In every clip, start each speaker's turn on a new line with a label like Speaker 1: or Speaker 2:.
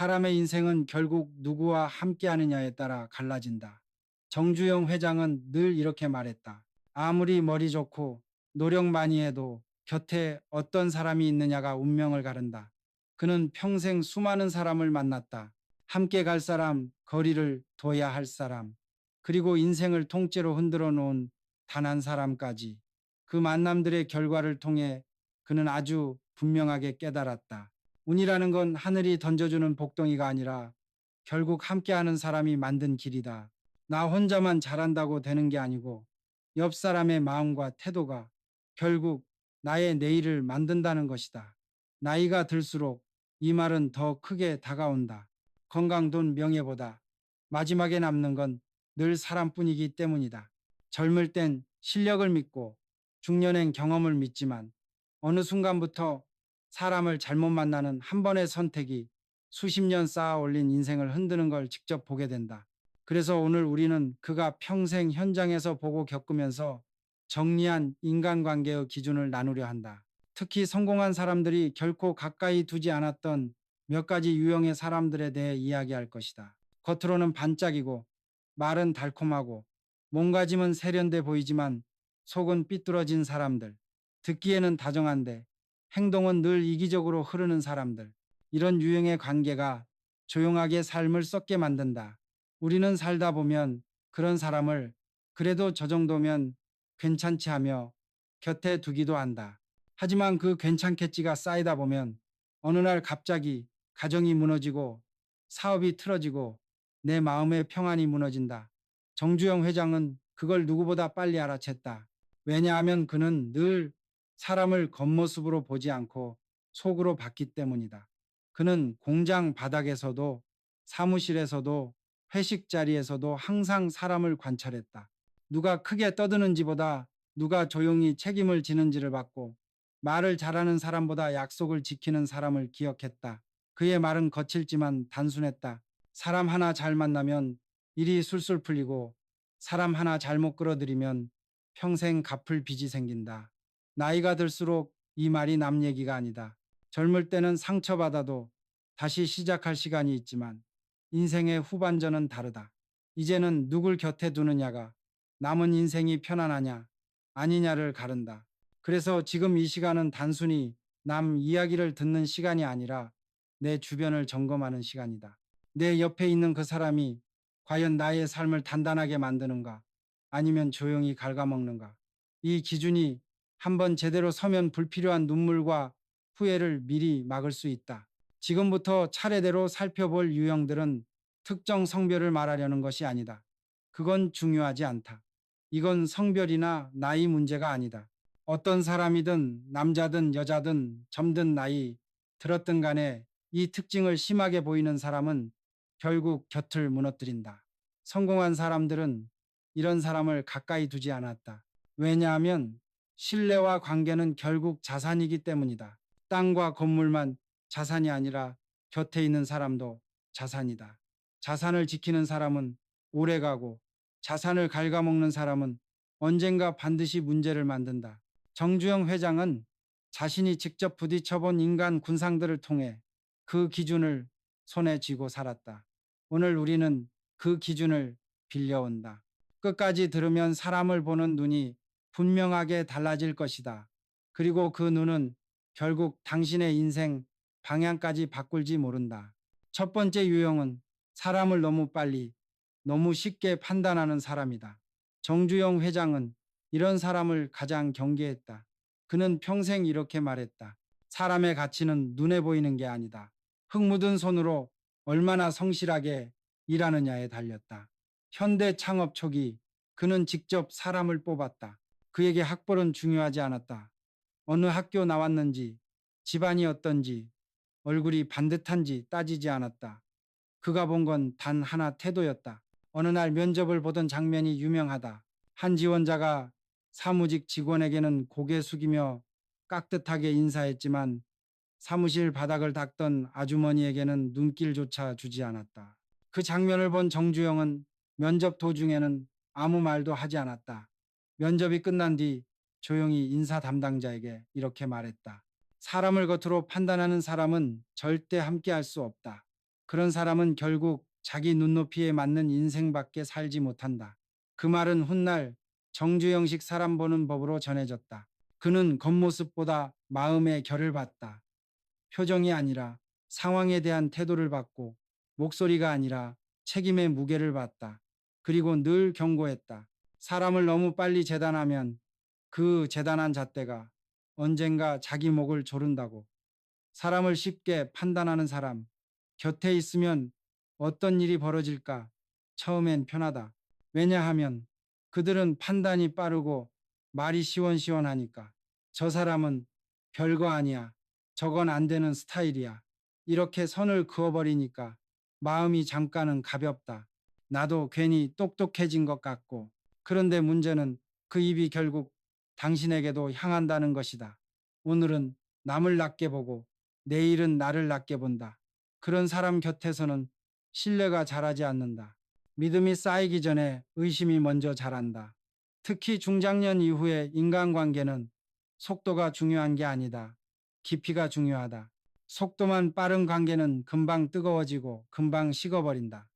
Speaker 1: 사람의 인생은 결국 누구와 함께 하느냐에 따라 갈라진다. 정주영 회장은 늘 이렇게 말했다. 아무리 머리 좋고 노력 많이 해도 곁에 어떤 사람이 있느냐가 운명을 가른다. 그는 평생 수많은 사람을 만났다. 함께 갈 사람, 거리를 둬야 할 사람, 그리고 인생을 통째로 흔들어 놓은 단 한 사람까지. 그 만남들의 결과를 통해 그는 아주 분명하게 깨달았다. 운이라는 건 하늘이 던져주는 복덩이가 아니라 결국 함께하는 사람이 만든 길이다. 나 혼자만 잘한다고 되는 게 아니고 옆 사람의 마음과 태도가 결국 나의 내일을 만든다는 것이다. 나이가 들수록 이 말은 더 크게 다가온다. 건강, 돈, 명예보다 마지막에 남는 건 늘 사람뿐이기 때문이다. 젊을 땐 실력을 믿고 중년엔 경험을 믿지만 어느 순간부터 사람을 잘못 만나는 한 번의 선택이 수십 년 쌓아 올린 인생을 흔드는 걸 직접 보게 된다. 그래서 오늘 우리는 그가 평생 현장에서 보고 겪으면서 정리한 인간관계의 기준을 나누려 한다. 특히 성공한 사람들이 결코 가까이 두지 않았던 몇 가지 유형의 사람들에 대해 이야기할 것이다. 겉으로는 반짝이고 말은 달콤하고 몸가짐은 세련돼 보이지만 속은 삐뚤어진 사람들. 듣기에는 다정한데 행동은 늘 이기적으로 흐르는 사람들. 이런 유형의 관계가 조용하게 삶을 썩게 만든다. 우리는 살다 보면 그런 사람을 그래도 저 정도면 괜찮지 하며 곁에 두기도 한다. 하지만 그 괜찮겠지가 쌓이다 보면 어느 날 갑자기 가정이 무너지고 사업이 틀어지고 내 마음의 평안이 무너진다. 정주영 회장은 그걸 누구보다 빨리 알아챘다. 왜냐하면 그는 늘 사람을 겉모습으로 보지 않고 속으로 봤기 때문이다. 그는 공장 바닥에서도 사무실에서도 회식 자리에서도 항상 사람을 관찰했다. 누가 크게 떠드는지보다 누가 조용히 책임을 지는지를 봤고 말을 잘하는 사람보다 약속을 지키는 사람을 기억했다. 그의 말은 거칠지만 단순했다. 사람 하나 잘 만나면 일이 술술 풀리고 사람 하나 잘못 끌어들이면 평생 갚을 빚이 생긴다. 나이가 들수록 이 말이 남 얘기가 아니다. 젊을 때는 상처받아도 다시 시작할 시간이 있지만 인생의 후반전은 다르다. 이제는 누굴 곁에 두느냐가 남은 인생이 편안하냐 아니냐를 가른다. 그래서 지금 이 시간은 단순히 남 이야기를 듣는 시간이 아니라 내 주변을 점검하는 시간이다. 내 옆에 있는 그 사람이 과연 나의 삶을 단단하게 만드는가 아니면 조용히 갉아먹는가. 이 기준이 한번 제대로 서면 불필요한 눈물과 후회를 미리 막을 수 있다. 지금부터 차례대로 살펴볼 유형들은 특정 성별을 말하려는 것이 아니다. 그건 중요하지 않다. 이건 성별이나 나이 문제가 아니다. 어떤 사람이든 남자든 여자든 젊든 나이 들었든 간에 이 특징을 심하게 보이는 사람은 결국 곁을 무너뜨린다. 성공한 사람들은 이런 사람을 가까이 두지 않았다. 왜냐하면 신뢰와 관계는 결국 자산이기 때문이다. 땅과 건물만 자산이 아니라 곁에 있는 사람도 자산이다. 자산을 지키는 사람은 오래가고 자산을 갉아먹는 사람은 언젠가 반드시 문제를 만든다. 정주영 회장은 자신이 직접 부딪혀본 인간 군상들을 통해 그 기준을 손에 쥐고 살았다. 오늘 우리는 그 기준을 빌려온다. 끝까지 들으면 사람을 보는 눈이 분명하게 달라질 것이다. 그리고 그 눈은 결국 당신의 인생 방향까지 바꿀지 모른다. 첫 번째 유형은 사람을 너무 빨리, 너무 쉽게 판단하는 사람이다. 정주영 회장은 이런 사람을 가장 경계했다. 그는 평생 이렇게 말했다. 사람의 가치는 눈에 보이는 게 아니다. 흙 묻은 손으로 얼마나 성실하게 일하느냐에 달렸다. 현대 창업 초기 그는 직접 사람을 뽑았다. 그에게 학벌은 중요하지 않았다. 어느 학교 나왔는지, 집안이 어떤지, 얼굴이 반듯한지 따지지 않았다. 그가 본 건 단 하나 태도였다. 어느 날 면접을 보던 장면이 유명하다. 한 지원자가 사무직 직원에게는 고개 숙이며 깍듯하게 인사했지만 사무실 바닥을 닦던 아주머니에게는 눈길조차 주지 않았다. 그 장면을 본 정주영은 면접 도중에는 아무 말도 하지 않았다. 면접이 끝난 뒤 조용히 인사 담당자에게 이렇게 말했다. 사람을 겉으로 판단하는 사람은 절대 함께할 수 없다. 그런 사람은 결국 자기 눈높이에 맞는 인생밖에 살지 못한다. 그 말은 훗날 정주영식 사람 보는 법으로 전해졌다. 그는 겉모습보다 마음의 결을 봤다. 표정이 아니라 상황에 대한 태도를 봤고 목소리가 아니라 책임의 무게를 봤다. 그리고 늘 경고했다. 사람을 너무 빨리 재단하면 그 재단한 잣대가 언젠가 자기 목을 조른다고. 사람을 쉽게 판단하는 사람, 곁에 있으면 어떤 일이 벌어질까 처음엔 편하다. 왜냐하면 그들은 판단이 빠르고 말이 시원시원하니까. 저 사람은 별거 아니야. 저건 안 되는 스타일이야. 이렇게 선을 그어버리니까 마음이 잠깐은 가볍다. 나도 괜히 똑똑해진 것 같고. 그런데 문제는 그 입이 결국 당신에게도 향한다는 것이다. 오늘은 남을 낮게 보고 내일은 나를 낮게 본다. 그런 사람 곁에서는 신뢰가 자라지 않는다. 믿음이 쌓이기 전에 의심이 먼저 자란다. 특히 중장년 이후의 인간관계는 속도가 중요한 게 아니다. 깊이가 중요하다. 속도만 빠른 관계는 금방 뜨거워지고 금방 식어버린다.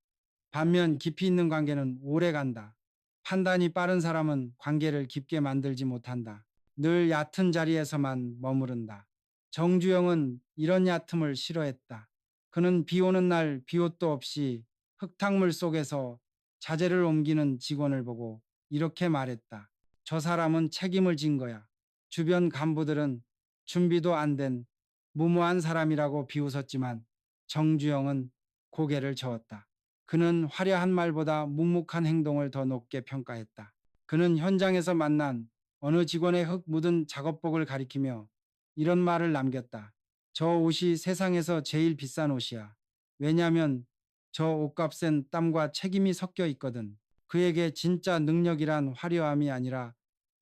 Speaker 1: 반면 깊이 있는 관계는 오래 간다. 판단이 빠른 사람은 관계를 깊게 만들지 못한다. 늘 얕은 자리에서만 머무른다. 정주영은 이런 얕음을 싫어했다. 그는 비 오는 날 비옷도 없이 흙탕물 속에서 자재를 옮기는 직원을 보고 이렇게 말했다. 저 사람은 책임을 진 거야. 주변 간부들은 준비도 안 된 무모한 사람이라고 비웃었지만 정주영은 고개를 저었다. 그는 화려한 말보다 묵묵한 행동을 더 높게 평가했다. 그는 현장에서 만난 어느 직원의 흙 묻은 작업복을 가리키며 이런 말을 남겼다. 저 옷이 세상에서 제일 비싼 옷이야. 왜냐면 저 옷값엔 땀과 책임이 섞여 있거든. 그에게 진짜 능력이란 화려함이 아니라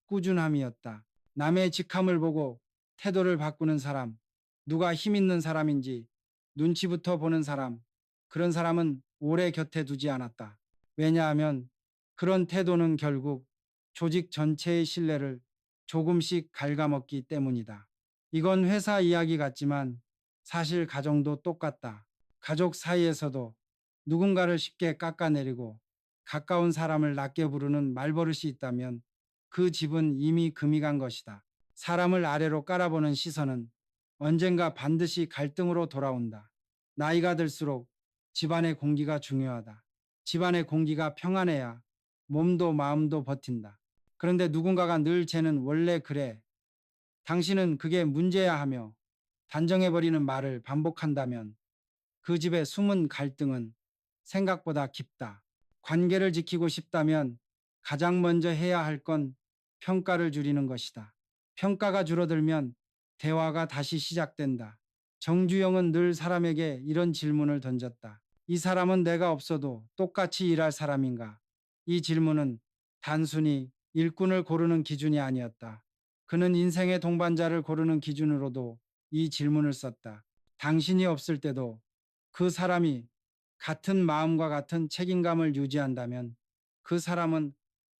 Speaker 1: 꾸준함이었다. 남의 직함을 보고 태도를 바꾸는 사람, 누가 힘 있는 사람인지 눈치부터 보는 사람, 그런 사람은 오래 곁에 두지 않았다. 왜냐하면 그런 태도는 결국 조직 전체의 신뢰를 조금씩 갉아먹기 때문이다. 이건 회사 이야기 같지만 사실 가정도 똑같다. 가족 사이에서도 누군가를 쉽게 깎아내리고 가까운 사람을 낮게 부르는 말버릇이 있다면 그 집은 이미 금이 간 것이다. 사람을 아래로 깔아보는 시선은 언젠가 반드시 갈등으로 돌아온다. 나이가 들수록 집안의 공기가 중요하다. 집안의 공기가 평안해야 몸도 마음도 버틴다. 그런데 누군가가 늘 쟤는 원래 그래. 당신은 그게 문제야 하며 단정해버리는 말을 반복한다면 그 집의 숨은 갈등은 생각보다 깊다. 관계를 지키고 싶다면 가장 먼저 해야 할 건 평가를 줄이는 것이다. 평가가 줄어들면 대화가 다시 시작된다. 정주영은 늘 사람에게 이런 질문을 던졌다. 이 사람은 내가 없어도 똑같이 일할 사람인가? 이 질문은 단순히 일꾼을 고르는 기준이 아니었다. 그는 인생의 동반자를 고르는 기준으로도 이 질문을 썼다. 당신이 없을 때도 그 사람이 같은 마음과 같은 책임감을 유지한다면 그 사람은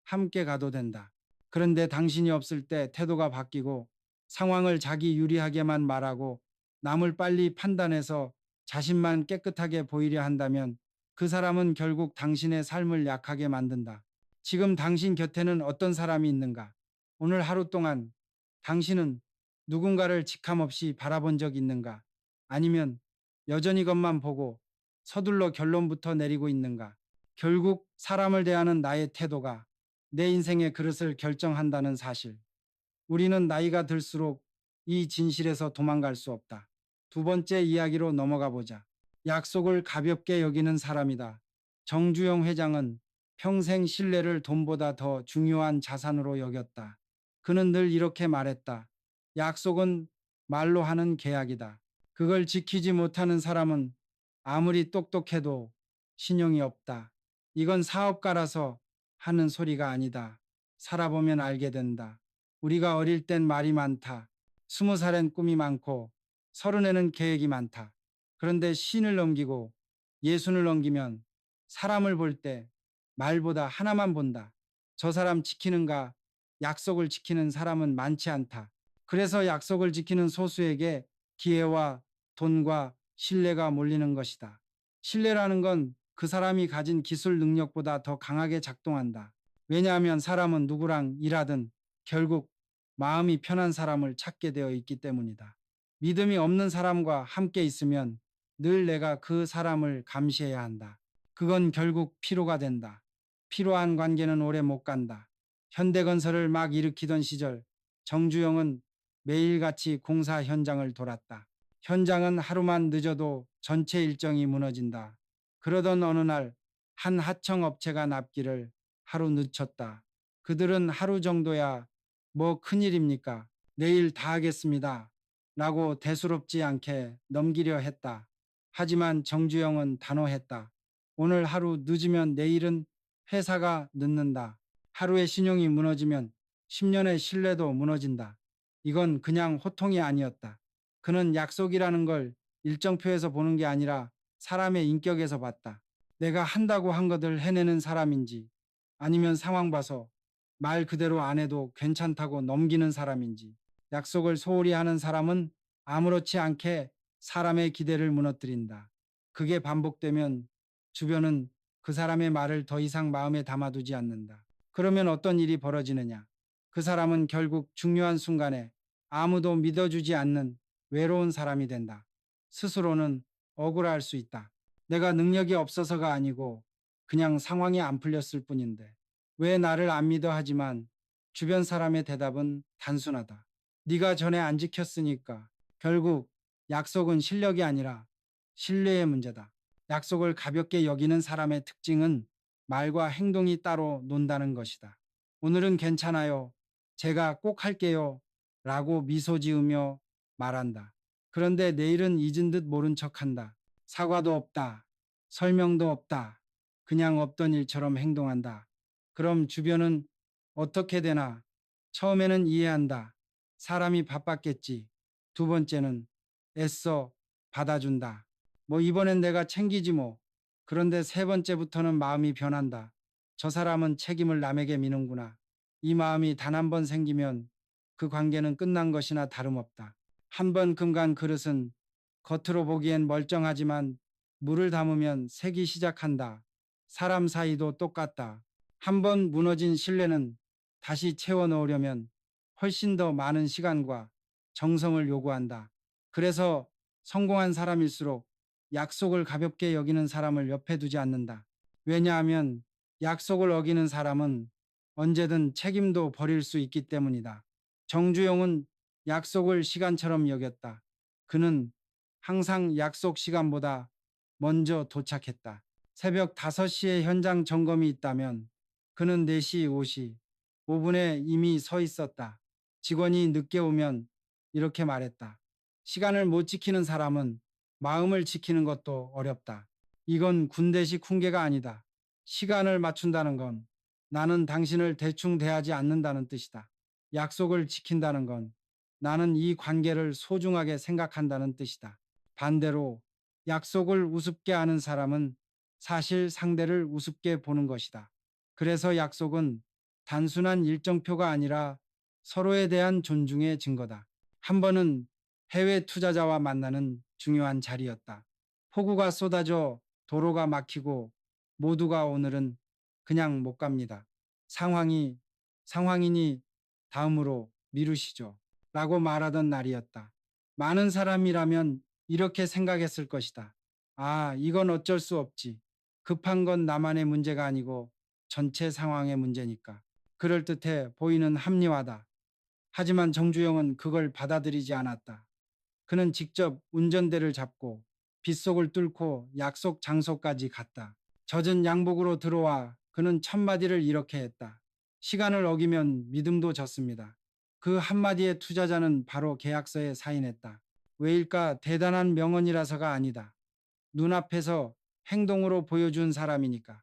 Speaker 1: 함께 가도 된다. 그런데 당신이 없을 때 태도가 바뀌고 상황을 자기 유리하게만 말하고 남을 빨리 판단해서 자신만 깨끗하게 보이려 한다면 그 사람은 결국 당신의 삶을 약하게 만든다. 지금 당신 곁에는 어떤 사람이 있는가? 오늘 하루 동안 당신은 누군가를 직함없이 바라본 적 있는가? 아니면 여전히 것만 보고 서둘러 결론부터 내리고 있는가? 결국 사람을 대하는 나의 태도가 내 인생의 그릇을 결정한다는 사실. 우리는 나이가 들수록 이 진실에서 도망갈 수 없다. 두 번째 이야기로 넘어가 보자. 약속을 가볍게 여기는 사람이다. 정주영 회장은 평생 신뢰를 돈보다 더 중요한 자산으로 여겼다. 그는 늘 이렇게 말했다. 약속은 말로 하는 계약이다. 그걸 지키지 못하는 사람은 아무리 똑똑해도 신용이 없다. 이건 사업가라서 하는 소리가 아니다. 살아보면 알게 된다. 우리가 어릴 땐 말이 많다. 20살엔 꿈이 많고 30에는 계획이 많다. 그런데 신을 넘기고 예순을 넘기면 사람을 볼 때 말보다 하나만 본다. 저 사람 지키는가? 약속을 지키는 사람은 많지 않다. 그래서 약속을 지키는 소수에게 기회와 돈과 신뢰가 몰리는 것이다. 신뢰라는 건 그 사람이 가진 기술 능력보다 더 강하게 작동한다. 왜냐하면 사람은 누구랑 일하든 결국 마음이 편한 사람을 찾게 되어 있기 때문이다. 믿음이 없는 사람과 함께 있으면 늘 내가 그 사람을 감시해야 한다. 그건 결국 피로가 된다. 피로한 관계는 오래 못 간다. 현대건설을 막 일으키던 시절 정주영은 매일같이 공사 현장을 돌았다. 현장은 하루만 늦어도 전체 일정이 무너진다. 그러던 어느 날 한 하청 업체가 납기를 하루 늦췄다. 그들은 하루 정도야 뭐 큰일입니까? 내일 다 하겠습니다. 라고 대수롭지 않게 넘기려 했다. 하지만 정주영은 단호했다. 오늘 하루 늦으면 내일은 회사가 늦는다. 하루의 신용이 무너지면 10년의 신뢰도 무너진다. 이건 그냥 호통이 아니었다. 그는 약속이라는 걸 일정표에서 보는 게 아니라 사람의 인격에서 봤다. 내가 한다고 한 것을 해내는 사람인지 아니면 상황 봐서 말 그대로 안 해도 괜찮다고 넘기는 사람인지. 약속을 소홀히 하는 사람은 아무렇지 않게 사람의 기대를 무너뜨린다. 그게 반복되면 주변은 그 사람의 말을 더 이상 마음에 담아두지 않는다. 그러면 어떤 일이 벌어지느냐? 그 사람은 결국 중요한 순간에 아무도 믿어주지 않는 외로운 사람이 된다. 스스로는 억울할 수 있다. 내가 능력이 없어서가 아니고 그냥 상황이 안 풀렸을 뿐인데 왜 나를 안 믿어 하지만 주변 사람의 대답은 단순하다. 네가 전에 안 지켰으니까. 결국 약속은 실력이 아니라 신뢰의 문제다. 약속을 가볍게 여기는 사람의 특징은 말과 행동이 따로 논다는 것이다. 오늘은 괜찮아요. 제가 꼭 할게요. 라고 미소 지으며 말한다. 그런데 내일은 잊은 듯 모른 척 한다. 사과도 없다. 설명도 없다. 그냥 없던 일처럼 행동한다. 그럼 주변은 어떻게 되나? 처음에는 이해한다. 사람이 바빴겠지. 두 번째는 애써 받아준다. 뭐 이번엔 내가 챙기지 뭐. 그런데 세 번째부터는 마음이 변한다. 저 사람은 책임을 남에게 미는구나. 이 마음이 단 한 번 생기면 그 관계는 끝난 것이나 다름없다. 한 번 금간 그릇은 겉으로 보기엔 멀쩡하지만 물을 담으면 새기 시작한다. 사람 사이도 똑같다. 한 번 무너진 신뢰는 다시 채워 넣으려면 훨씬 더 많은 시간과 정성을 요구한다. 그래서 성공한 사람일수록 약속을 가볍게 여기는 사람을 옆에 두지 않는다. 왜냐하면 약속을 어기는 사람은 언제든 책임도 버릴 수 있기 때문이다. 정주영은 약속을 시간처럼 여겼다. 그는 항상 약속 시간보다 먼저 도착했다. 새벽 5시에 현장 점검이 있다면 그는 4시 55분에 이미 서 있었다. 직원이 늦게 오면 이렇게 말했다. 시간을 못 지키는 사람은 마음을 지키는 것도 어렵다. 이건 군대식 훈계가 아니다. 시간을 맞춘다는 건 나는 당신을 대충 대하지 않는다는 뜻이다. 약속을 지킨다는 건 나는 이 관계를 소중하게 생각한다는 뜻이다. 반대로 약속을 우습게 하는 사람은 사실 상대를 우습게 보는 것이다. 그래서 약속은 단순한 일정표가 아니라 서로에 대한 존중의 증거다. 한 번은 해외 투자자와 만나는 중요한 자리였다. 폭우가 쏟아져 도로가 막히고 모두가 오늘은 그냥 못 갑니다. 상황이니 다음으로 미루시죠. 라고 말하던 날이었다. 많은 사람이라면 이렇게 생각했을 것이다. 아, 이건 어쩔 수 없지. 급한 건 나만의 문제가 아니고 전체 상황의 문제니까. 그럴듯해 보이는 합리화다. 하지만 정주영은 그걸 받아들이지 않았다. 그는 직접 운전대를 잡고 빗속을 뚫고 약속 장소까지 갔다. 젖은 양복으로 들어와 그는 첫마디를 이렇게 했다. 시간을 어기면 믿음도 졌습니다. 그 한마디의 투자자는 바로 계약서에 사인했다. 왜일까? 대단한 명언이라서가 아니다. 눈앞에서 행동으로 보여준 사람이니까.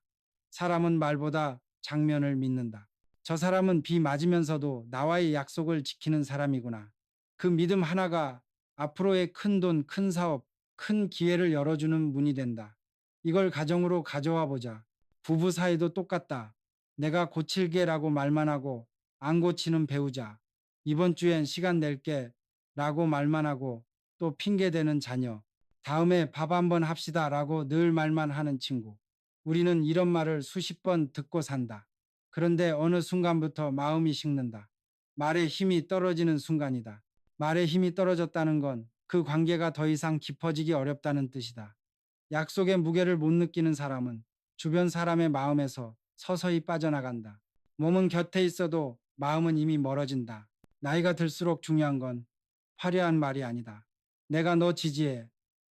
Speaker 1: 사람은 말보다 장면을 믿는다. 저 사람은 비 맞으면서도 나와의 약속을 지키는 사람이구나. 그 믿음 하나가 앞으로의 큰 돈, 큰 사업, 큰 기회를 열어주는 문이 된다. 이걸 가정으로 가져와 보자. 부부 사이도 똑같다. 내가 고칠게라고 말만 하고 안 고치는 배우자. 이번 주엔 시간 낼게 라고 말만 하고 또 핑계대는 자녀. 다음에 밥 한번 합시다라고 늘 말만 하는 친구. 우리는 이런 말을 수십 번 듣고 산다. 그런데 어느 순간부터 마음이 식는다. 말의 힘이 떨어지는 순간이다. 말의 힘이 떨어졌다는 건 그 관계가 더 이상 깊어지기 어렵다는 뜻이다. 약속의 무게를 못 느끼는 사람은 주변 사람의 마음에서 서서히 빠져나간다. 몸은 곁에 있어도 마음은 이미 멀어진다. 나이가 들수록 중요한 건 화려한 말이 아니다. 내가 너 지지해.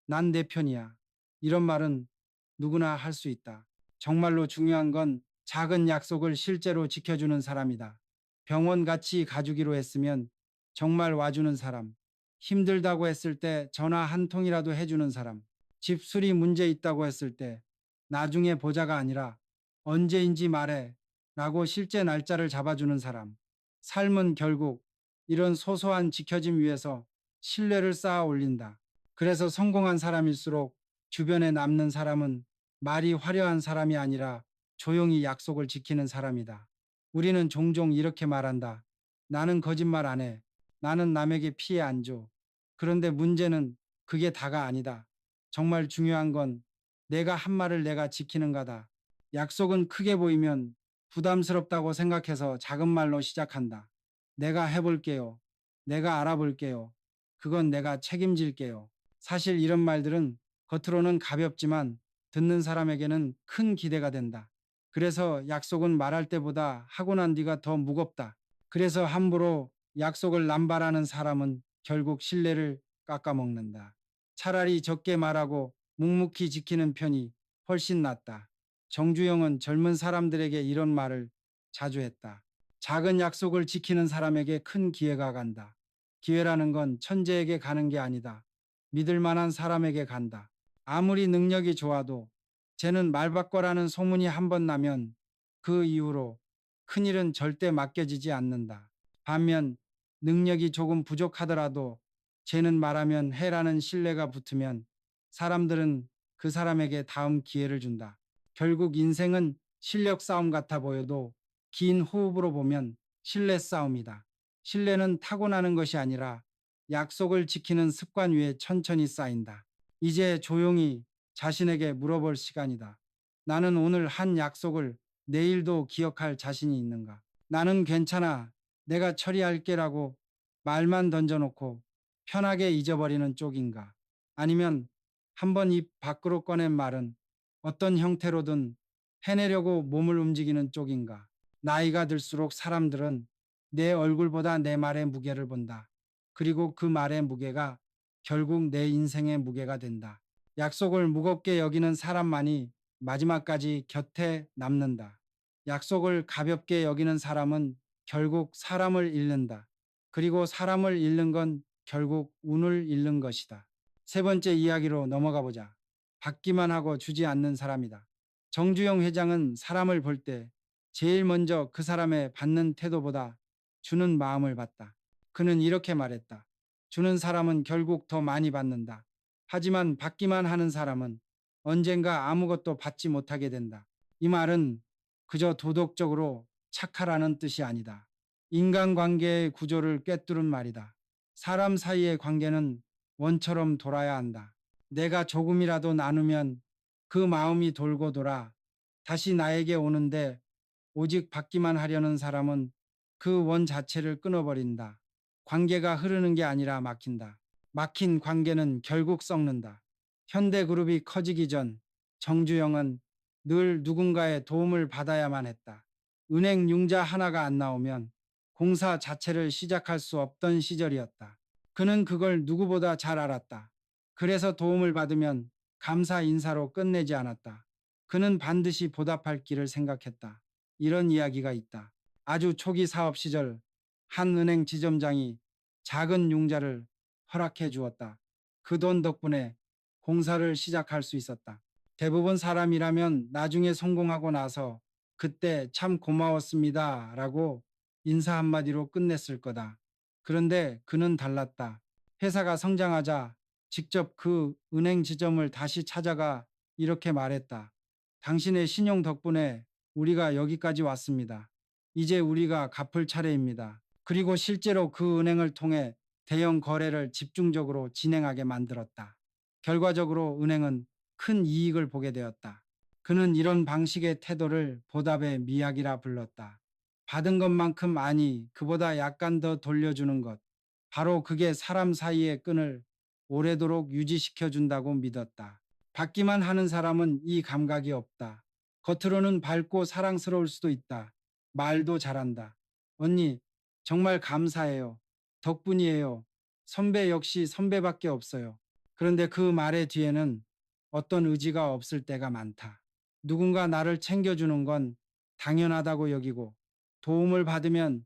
Speaker 1: 난 내 편이야. 이런 말은 누구나 할 수 있다. 정말로 중요한 건 작은 약속을 실제로 지켜주는 사람이다. 병원 같이 가주기로 했으면 정말 와주는 사람. 힘들다고 했을 때 전화 한 통이라도 해주는 사람. 집 수리 문제 있다고 했을 때 나중에 보자가 아니라 언제인지 말해 라고 실제 날짜를 잡아주는 사람. 삶은 결국 이런 소소한 지켜짐 위에서 신뢰를 쌓아 올린다. 그래서 성공한 사람일수록 주변에 남는 사람은 말이 화려한 사람이 아니라 조용히 약속을 지키는 사람이다. 우리는 종종 이렇게 말한다. 나는 거짓말 안 해. 나는 남에게 피해 안 줘. 그런데 문제는 그게 다가 아니다. 정말 중요한 건 내가 한 말을 내가 지키는 거다. 약속은 크게 보이면 부담스럽다고 생각해서 작은 말로 시작한다. 내가 해볼게요. 내가 알아볼게요. 그건 내가 책임질게요. 사실 이런 말들은 겉으로는 가볍지만 듣는 사람에게는 큰 기대가 된다. 그래서 약속은 말할 때보다 하고 난 뒤가 더 무겁다. 그래서 함부로 약속을 남발하는 사람은 결국 신뢰를 깎아먹는다. 차라리 적게 말하고 묵묵히 지키는 편이 훨씬 낫다. 정주영은 젊은 사람들에게 이런 말을 자주 했다. 작은 약속을 지키는 사람에게 큰 기회가 간다. 기회라는 건 천재에게 가는 게 아니다. 믿을 만한 사람에게 간다. 아무리 능력이 좋아도 쟤는 말바꿔라는 소문이 한 번 나면 그 이후로 큰일은 절대 맡겨지지 않는다. 반면 능력이 조금 부족하더라도 쟤는 말하면 해라는 신뢰가 붙으면 사람들은 그 사람에게 다음 기회를 준다. 결국 인생은 실력 싸움 같아 보여도 긴 호흡으로 보면 신뢰 싸움이다. 신뢰는 타고나는 것이 아니라 약속을 지키는 습관 위에 천천히 쌓인다. 이제 조용히 자신에게 물어볼 시간이다. 나는 오늘 한 약속을 내일도 기억할 자신이 있는가? 나는 괜찮아. 내가 처리할게라고 말만 던져놓고 편하게 잊어버리는 쪽인가? 아니면 한번 입 밖으로 꺼낸 말은 어떤 형태로든 해내려고 몸을 움직이는 쪽인가? 나이가 들수록 사람들은 내 얼굴보다 내 말의 무게를 본다. 그리고 그 말의 무게가 결국 내 인생의 무게가 된다. 약속을 무겁게 여기는 사람만이 마지막까지 곁에 남는다. 약속을 가볍게 여기는 사람은 결국 사람을 잃는다. 그리고 사람을 잃는 건 결국 운을 잃는 것이다. 세 번째 이야기로 넘어가 보자. 받기만 하고 주지 않는 사람이다. 정주영 회장은 사람을 볼 때 제일 먼저 그 사람의 받는 태도보다 주는 마음을 봤다. 그는 이렇게 말했다. 주는 사람은 결국 더 많이 받는다. 하지만 받기만 하는 사람은 언젠가 아무것도 받지 못하게 된다. 이 말은 그저 도덕적으로 착하라는 뜻이 아니다. 인간관계의 구조를 꿰뚫은 말이다. 사람 사이의 관계는 원처럼 돌아야 한다. 내가 조금이라도 나누면 그 마음이 돌고 돌아 다시 나에게 오는데 오직 받기만 하려는 사람은 그 원 자체를 끊어버린다. 관계가 흐르는 게 아니라 막힌다. 막힌 관계는 결국 썩는다. 현대그룹이 커지기 전 정주영은 늘 누군가의 도움을 받아야만 했다. 은행 융자 하나가 안 나오면 공사 자체를 시작할 수 없던 시절이었다. 그는 그걸 누구보다 잘 알았다. 그래서 도움을 받으면 감사 인사로 끝내지 않았다. 그는 반드시 보답할 길을 생각했다. 이런 이야기가 있다. 아주 초기 사업 시절 한 은행 지점장이 작은 융자를 허락해 주었다. 그 돈 덕분에 공사를 시작할 수 있었다. 대부분 사람이라면 나중에 성공하고 나서 그때 참 고마웠습니다 라고 인사 한마디로 끝냈을 거다. 그런데 그는 달랐다. 회사가 성장하자 직접 그 은행 지점을 다시 찾아가 이렇게 말했다. 당신의 신용 덕분에 우리가 여기까지 왔습니다. 이제 우리가 갚을 차례입니다. 그리고 실제로 그 은행을 통해 대형 거래를 집중적으로 진행하게 만들었다. 결과적으로 은행은 큰 이익을 보게 되었다. 그는 이런 방식의 태도를 보답의 미학이라 불렀다. 받은 것만큼 아니 그보다 약간 더 돌려주는 것. 바로 그게 사람 사이의 끈을 오래도록 유지시켜 준다고 믿었다. 받기만 하는 사람은 이 감각이 없다. 겉으로는 밝고 사랑스러울 수도 있다. 말도 잘한다. 언니, 정말 감사해요. 덕분이에요. 선배 역시 선배밖에 없어요. 그런데 그 말의 뒤에는 어떤 의지가 없을 때가 많다. 누군가 나를 챙겨주는 건 당연하다고 여기고 도움을 받으면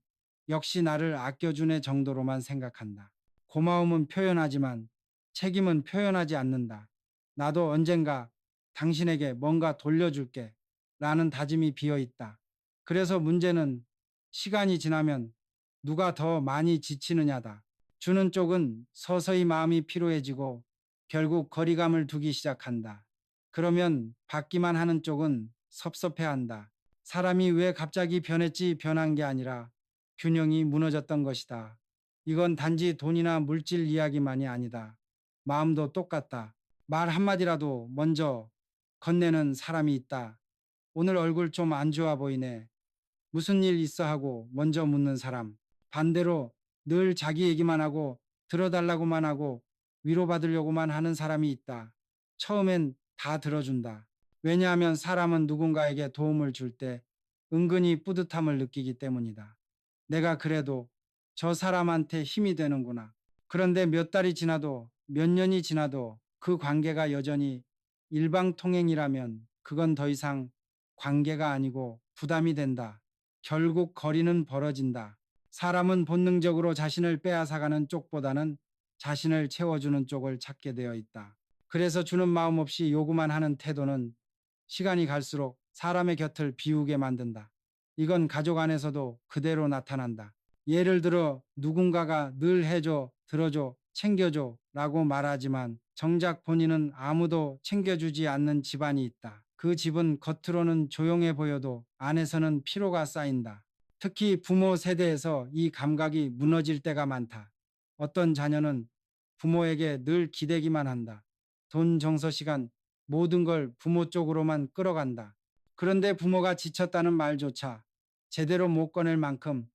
Speaker 1: 역시 나를 아껴주네 정도로만 생각한다. 고마움은 표현하지만 책임은 표현하지 않는다. 나도 언젠가 당신에게 뭔가 돌려줄게 라는 다짐이 비어 있다. 그래서 문제는 시간이 지나면 누가 더 많이 지치느냐다. 주는 쪽은 서서히 마음이 피로해지고 결국 거리감을 두기 시작한다. 그러면 받기만 하는 쪽은 섭섭해한다. 사람이 왜 갑자기 변했지 변한 게 아니라 균형이 무너졌던 것이다. 이건 단지 돈이나 물질 이야기만이 아니다. 마음도 똑같다. 말 한마디라도 먼저 건네는 사람이 있다. 오늘 얼굴 좀 안 좋아 보이네. 무슨 일 있어 하고 먼저 묻는 사람. 반대로 늘 자기 얘기만 하고 들어달라고만 하고 위로받으려고만 하는 사람이 있다. 처음엔 다 들어준다. 왜냐하면 사람은 누군가에게 도움을 줄 때 은근히 뿌듯함을 느끼기 때문이다. 내가 그래도 저 사람한테 힘이 되는구나. 그런데 몇 달이 지나도 몇 년이 지나도 그 관계가 여전히 일방통행이라면 그건 더 이상 관계가 아니고 부담이 된다. 결국 거리는 벌어진다. 사람은 본능적으로 자신을 빼앗아가는 쪽보다는 자신을 채워주는 쪽을 찾게 되어 있다. 그래서 주는 마음 없이 요구만 하는 태도는 시간이 갈수록 사람의 곁을 비우게 만든다. 이건 가족 안에서도 그대로 나타난다. 예를 들어 누군가가 늘 해줘, 들어줘, 챙겨줘 라고 말하지만 정작 본인은 아무도 챙겨주지 않는 집안이 있다. 그 집은 겉으로는 조용해 보여도 안에서는 피로가 쌓인다. 특히 부모 세대에서 이 감각이 무너질 때가 많다. 어떤 자녀는 부모에게 늘 기대기만 한다. 돈, 정서, 시간, 모든 걸 부모 쪽으로만 끌어간다. 그런데 부모가 지쳤다는 말조차 제대로 못 꺼낼 만큼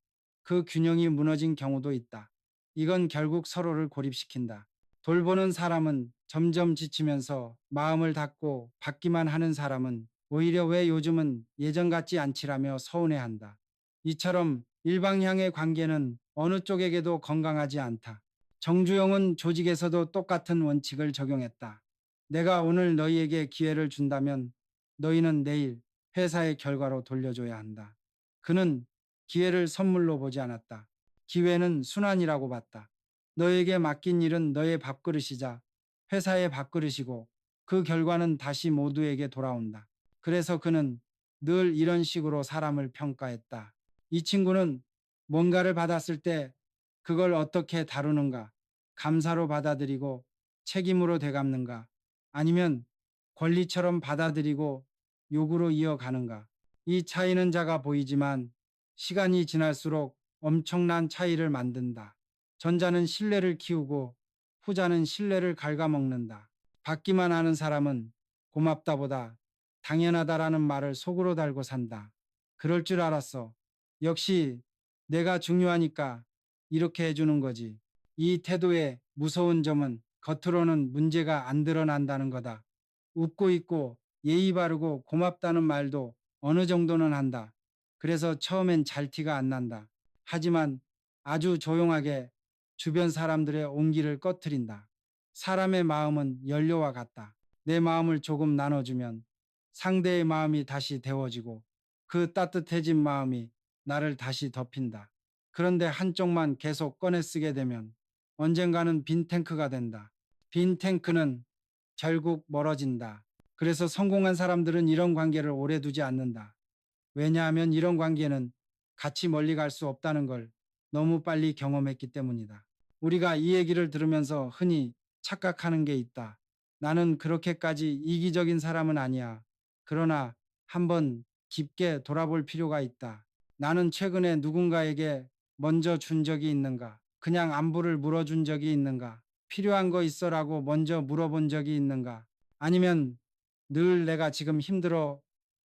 Speaker 1: 그 균형이 무너진 경우도 있다. 이건 결국 서로를 고립시킨다. 돌보는 사람은 점점 지치면서 마음을 닫고 받기만 하는 사람은 오히려 왜 요즘은 예전 같지 않지라며 서운해한다. 이처럼 일방향의 관계는 어느 쪽에게도 건강하지 않다. 정주영은 조직에서도 똑같은 원칙을 적용했다. 내가 오늘 너희에게 기회를 준다면 너희는 내일 회사의 결과로 돌려줘야 한다. 그는 기회를 선물로 보지 않았다. 기회는 순환이라고 봤다. 너에게 맡긴 일은 너의 밥그릇이자 회사의 밥그릇이고 그 결과는 다시 모두에게 돌아온다. 그래서 그는 늘 이런 식으로 사람을 평가했다. 이 친구는 뭔가를 받았을 때 그걸 어떻게 다루는가, 감사로 받아들이고 책임으로 되갚는가, 아니면 권리처럼 받아들이고 요구로 이어가는가. 이 차이는 작아 보이지만 시간이 지날수록 엄청난 차이를 만든다. 전자는 신뢰를 키우고 후자는 신뢰를 갉아먹는다. 받기만 하는 사람은 고맙다보다 당연하다라는 말을 속으로 달고 산다. 그럴 줄 알았어. 역시 내가 중요하니까 이렇게 해주는 거지. 이 태도의 무서운 점은 겉으로는 문제가 안 드러난다는 거다. 웃고 있고 예의 바르고 고맙다는 말도 어느 정도는 한다. 그래서 처음엔 잘 티가 안 난다. 하지만 아주 조용하게 주변 사람들의 온기를 꺼트린다. 사람의 마음은 연료와 같다. 내 마음을 조금 나눠주면 상대의 마음이 다시 데워지고 그 따뜻해진 마음이 나를 다시 덮인다. 그런데 한쪽만 계속 꺼내 쓰게 되면 언젠가는 빈 탱크가 된다. 빈 탱크는 결국 멀어진다. 그래서 성공한 사람들은 이런 관계를 오래 두지 않는다. 왜냐하면 이런 관계는 같이 멀리 갈 수 없다는 걸 너무 빨리 경험했기 때문이다. 우리가 이 얘기를 들으면서 흔히 착각하는 게 있다. 나는 그렇게까지 이기적인 사람은 아니야. 그러나 한번 깊게 돌아볼 필요가 있다. 나는 최근에 누군가에게 먼저 준 적이 있는가? 그냥 안부를 물어준 적이 있는가? 필요한 거 있어라고 먼저 물어본 적이 있는가? 아니면 늘 내가 지금 힘들어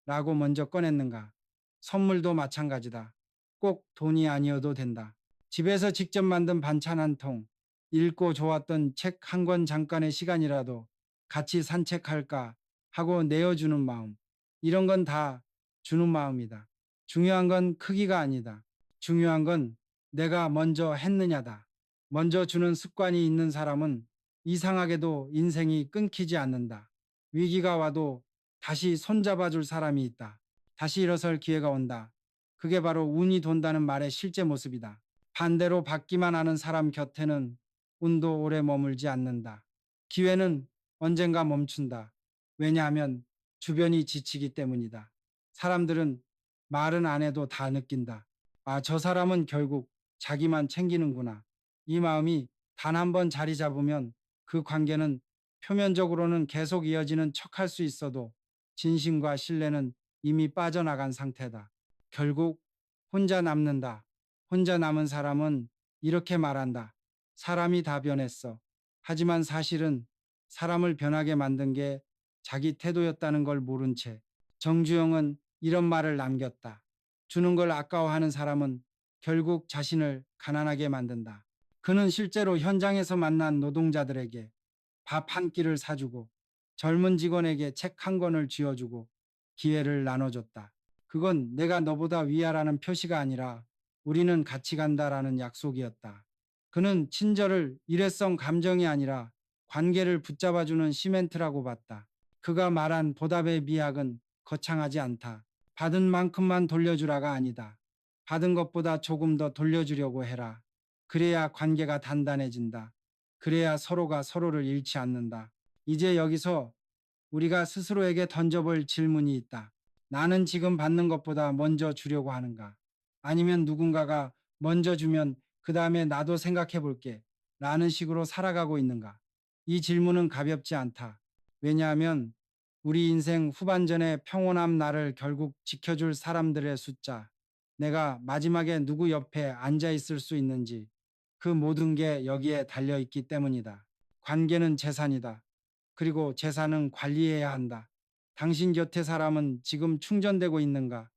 Speaker 1: 라고 먼저 꺼냈는가? 선물도 마찬가지다. 꼭 돈이 아니어도 된다. 집에서 직접 만든 반찬 한 통, 읽고 좋았던 책 한 권 잠깐의 시간이라도 같이 산책할까 하고 내어주는 마음. 이런 건 다 주는 마음이다. 중요한 건 크기가 아니다. 중요한 건 내가 먼저 했느냐다. 먼저 주는 습관이 있는 사람은 이상하게도 인생이 끊기지 않는다. 위기가 와도 다시 손잡아 줄 사람이 있다. 다시 일어설 기회가 온다. 그게 바로 운이 돈다는 말의 실제 모습이다. 반대로 받기만 하는 사람 곁에는 운도 오래 머물지 않는다. 기회는 언젠가 멈춘다. 왜냐하면 주변이 지치기 때문이다. 사람들은 말은 안 해도 다 느낀다. 아, 저 사람은 결국 자기만 챙기는구나. 이 마음이 단 한 번 자리 잡으면 그 관계는 표면적으로는 계속 이어지는 척할 수 있어도 진심과 신뢰는 이미 빠져나간 상태다. 결국 혼자 남는다. 혼자 남은 사람은 이렇게 말한다. 사람이 다 변했어. 하지만 사실은 사람을 변하게 만든 게 자기 태도였다는 걸 모른 채 정주영은 이런 말을 남겼다. 주는 걸 아까워하는 사람은 결국 자신을 가난하게 만든다. 그는 실제로 현장에서 만난 노동자들에게 밥 한 끼를 사주고 젊은 직원에게 책 한 권을 쥐어주고 기회를 나눠줬다. 그건 내가 너보다 위하라는 표시가 아니라 우리는 같이 간다라는 약속이었다. 그는 친절을 일회성 감정이 아니라 관계를 붙잡아주는 시멘트라고 봤다. 그가 말한 보답의 미학은 거창하지 않다. 받은 만큼만 돌려주라가 아니다. 받은 것보다 조금 더 돌려주려고 해라. 그래야 관계가 단단해진다. 그래야 서로가 서로를 잃지 않는다. 이제 여기서 우리가 스스로에게 던져볼 질문이 있다. 나는 지금 받는 것보다 먼저 주려고 하는가? 아니면 누군가가 먼저 주면 그 다음에 나도 생각해 볼게. 라는 식으로 살아가고 있는가? 이 질문은 가볍지 않다. 왜냐하면 우리 인생 후반전의 평온함 나를 결국 지켜줄 사람들의 숫자, 내가 마지막에 누구 옆에 앉아 있을 수 있는지, 그 모든 게 여기에 달려 있기 때문이다. 관계는 재산이다. 그리고 재산은 관리해야 한다. 당신 곁에 사람은 지금 충전되고 있는가?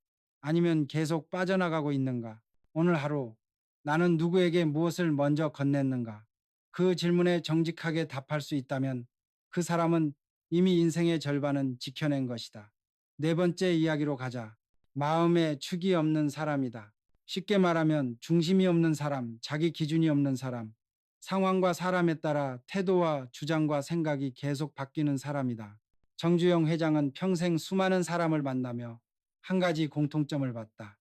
Speaker 1: 아니면 계속 빠져나가고 있는가? 오늘 하루 나는 누구에게 무엇을 먼저 건넸는가? 그 질문에 정직하게 답할 수 있다면 그 사람은 이미 인생의 절반은 지켜낸 것이다. 네 번째 이야기로 가자. 마음에 축이 없는 사람이다. 쉽게 말하면 중심이 없는 사람, 자기 기준이 없는 사람, 상황과 사람에 따라 태도와 주장과 생각이 계속 바뀌는 사람이다. 정주영 회장은 평생 수많은 사람을 만나며 한 가지 공통점을 봤다.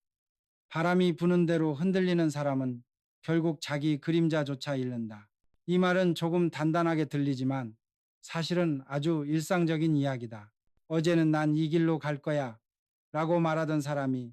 Speaker 1: 바람이 부는 대로 흔들리는 사람은 결국 자기 그림자조차 잃는다. 이 말은 조금 단단하게 들리지만 사실은 아주 일상적인 이야기다. 어제는 난 이 길로 갈 거야 라고 말하던 사람이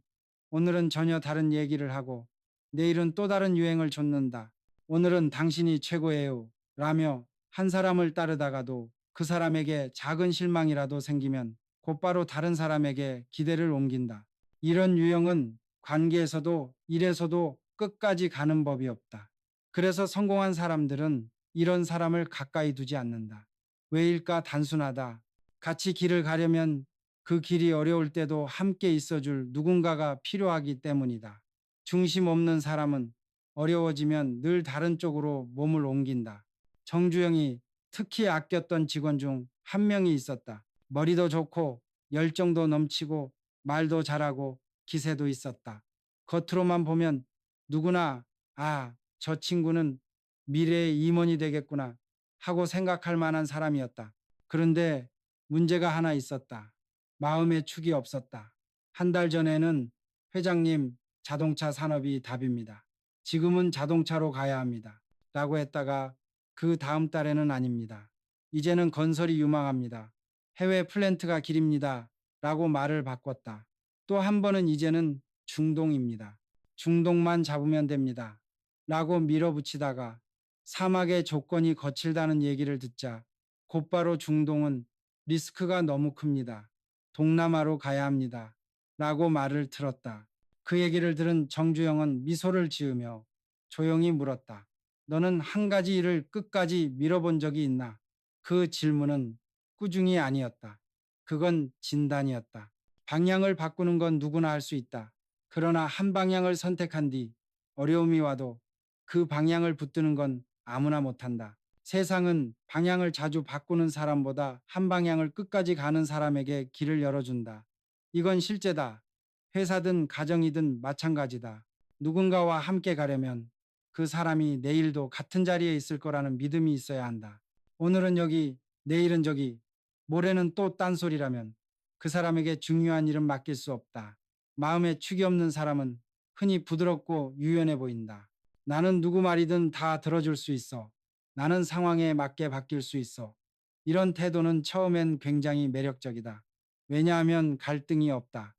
Speaker 1: 오늘은 전혀 다른 얘기를 하고 내일은 또 다른 유행을 좇는다. 오늘은 당신이 최고예요 라며 한 사람을 따르다가도 그 사람에게 작은 실망이라도 생기면 곧바로 다른 사람에게 기대를 옮긴다. 이런 유형은 관계에서도 일에서도 끝까지 가는 법이 없다. 그래서 성공한 사람들은 이런 사람을 가까이 두지 않는다. 왜일까? 단순하다. 같이 길을 가려면 그 길이 어려울 때도 함께 있어줄 누군가가 필요하기 때문이다. 중심 없는 사람은 어려워지면 늘 다른 쪽으로 몸을 옮긴다. 정주영이 특히 아꼈던 직원 중 한 명이 있었다. 머리도 좋고 열정도 넘치고 말도 잘하고 기세도 있었다. 겉으로만 보면 누구나 아, 저 친구는 미래의 임원이 되겠구나 하고 생각할 만한 사람이었다. 그런데 문제가 하나 있었다. 마음의 축이 없었다. 한 달 전에는 회장님, 자동차 산업이 답입니다. 지금은 자동차로 가야 합니다. 라고 했다가 그 다음 달에는 아닙니다. 이제는 건설이 유망합니다. 해외 플랜트가 길입니다. 라고 말을 바꿨다. 또 한 번은 이제는 중동입니다. 중동만 잡으면 됩니다. 라고 밀어붙이다가 사막의 조건이 거칠다는 얘기를 듣자 곧바로 중동은 리스크가 너무 큽니다. 동남아로 가야 합니다. 라고 말을 틀었다. 그 얘기를 들은 정주영은 미소를 지으며 조용히 물었다. 너는 한 가지 일을 끝까지 밀어본 적이 있나? 그 질문은 꾸중이 아니었다. 그건 진단이었다. 방향을 바꾸는 건 누구나 할 수 있다. 그러나 한 방향을 선택한 뒤 어려움이 와도 그 방향을 붙드는 건 아무나 못한다. 세상은 방향을 자주 바꾸는 사람보다 한 방향을 끝까지 가는 사람에게 길을 열어준다. 이건 실제다. 회사든 가정이든 마찬가지다. 누군가와 함께 가려면 그 사람이 내일도 같은 자리에 있을 거라는 믿음이 있어야 한다. 오늘은 여기, 내일은 저기, 모레는 또 딴소리라면 그 사람에게 중요한 일은 맡길 수 없다. 마음에 축이 없는 사람은 흔히 부드럽고 유연해 보인다. 나는 누구 말이든 다 들어줄 수 있어. 나는 상황에 맞게 바뀔 수 있어. 이런 태도는 처음엔 굉장히 매력적이다. 왜냐하면 갈등이 없다.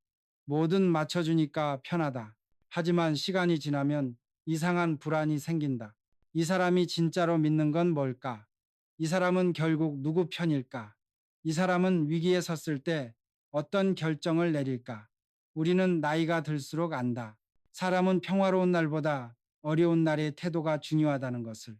Speaker 1: 뭐든 맞춰주니까 편하다. 하지만 시간이 지나면 이상한 불안이 생긴다. 이 사람이 진짜로 믿는 건 뭘까? 이 사람은 결국 누구 편일까? 이 사람은 위기에 섰을 때 어떤 결정을 내릴까? 우리는 나이가 들수록 안다. 사람은 평화로운 날보다 어려운 날의 태도가 중요하다는 것을.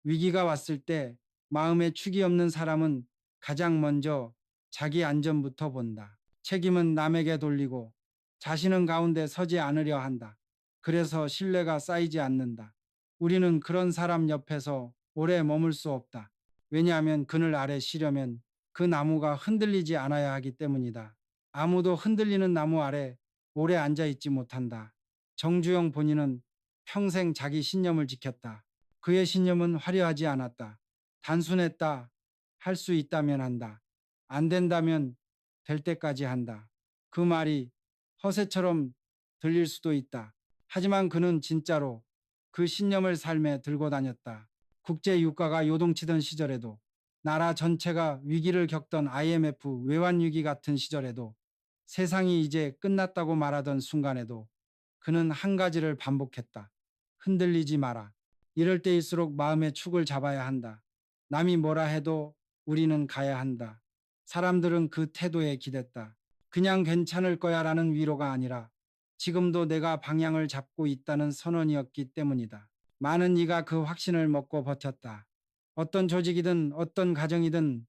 Speaker 1: 위기가 왔을 때 마음에 축이 없는 사람은 가장 먼저 자기 안전부터 본다. 책임은 남에게 돌리고 자신은 가운데 서지 않으려 한다. 그래서 신뢰가 쌓이지 않는다. 우리는 그런 사람 옆에서 오래 머물 수 없다. 왜냐하면 그늘 아래 쉬려면 그 나무가 흔들리지 않아야 하기 때문이다. 아무도 흔들리는 나무 아래 오래 앉아 있지 못한다. 정주영 본인은 평생 자기 신념을 지켰다. 그의 신념은 화려하지 않았다. 단순했다. 할 수 있다면 한다. 안 된다면 될 때까지 한다. 그 말이 허세처럼 들릴 수도 있다. 하지만 그는 진짜로 그 신념을 삶에 들고 다녔다. 국제 유가가 요동치던 시절에도, 나라 전체가 위기를 겪던 IMF 외환위기 같은 시절에도, 세상이 이제 끝났다고 말하던 순간에도 그는 한 가지를 반복했다. 흔들리지 마라. 이럴 때일수록 마음의 축을 잡아야 한다. 남이 뭐라 해도 우리는 가야 한다. 사람들은 그 태도에 기댔다. 그냥 괜찮을 거야 라는 위로가 아니라 지금도 내가 방향을 잡고 있다는 선언이었기 때문이다. 많은 이가 그 확신을 먹고 버텼다. 어떤 조직이든 어떤 가정이든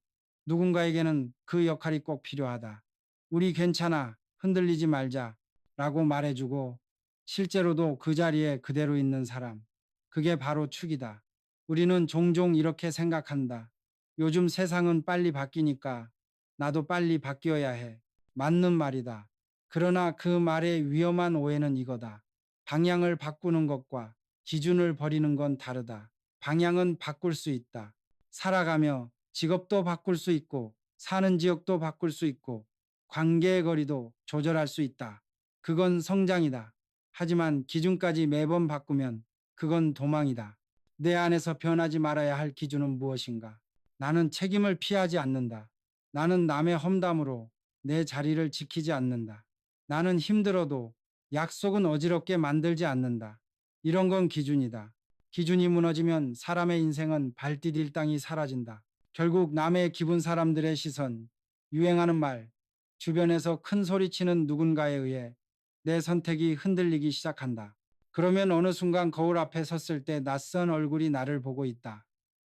Speaker 1: 누군가에게는 그 역할이 꼭 필요하다. 우리 괜찮아. 흔들리지 말자. 라고 말해주고 실제로도 그 자리에 그대로 있는 사람. 그게 바로 축이다. 우리는 종종 이렇게 생각한다. 요즘 세상은 빨리 바뀌니까 나도 빨리 바뀌어야 해. 맞는 말이다. 그러나 그 말의 위험한 오해는 이거다. 방향을 바꾸는 것과 기준을 버리는 건 다르다. 방향은 바꿀 수 있다. 살아가며 직업도 바꿀 수 있고 사는 지역도 바꿀 수 있고 관계의 거리도 조절할 수 있다. 그건 성장이다. 하지만 기준까지 매번 바꾸면 그건 도망이다. 내 안에서 변하지 말아야 할 기준은 무엇인가? 나는 책임을 피하지 않는다. 나는 남의 험담으로 내 자리를 지키지 않는다. 나는 힘들어도 약속은 어지럽게 만들지 않는다. 이런 건 기준이다. 기준이 무너지면 사람의 인생은 발디딜 땅이 사라진다. 결국 남의 기분, 사람들의 시선, 유행하는 말, 주변에서 큰 소리치는 누군가에 의해 내 선택이 흔들리기 시작한다. 그러면 어느 순간 거울 앞에 섰을 때 낯선 얼굴이 나를 보고 있다.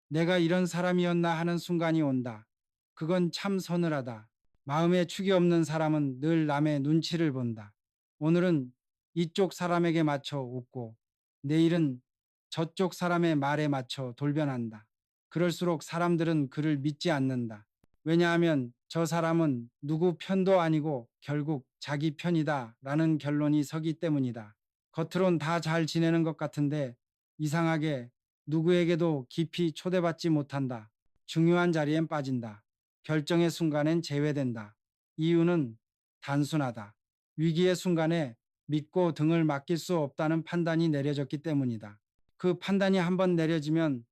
Speaker 1: 내가 이런 사람이었나 하는 순간이 온다. 그건 참 서늘하다. 마음에 축이 없는 사람은 늘 남의 눈치를 본다. 오늘은 이쪽 사람에게 맞춰 웃고 내일은 저쪽 사람의 말에 맞춰 돌변한다. 그럴수록 사람들은 그를 믿지 않는다. 왜냐하면 저 사람은 누구 편도 아니고 결국 자기 편이다 라는 결론이 서기 때문이다. 겉으론 다 잘 지내는 것 같은데 이상하게 누구에게도 깊이 초대받지 못한다. 중요한 자리엔 빠진다. 결정의 순간엔 제외된다. 이유는 단순하다. 위기의 순간에 믿고 등을 맡길 수 없다는 판단이 내려졌기 때문이다. 그 판단이 한번 내려지면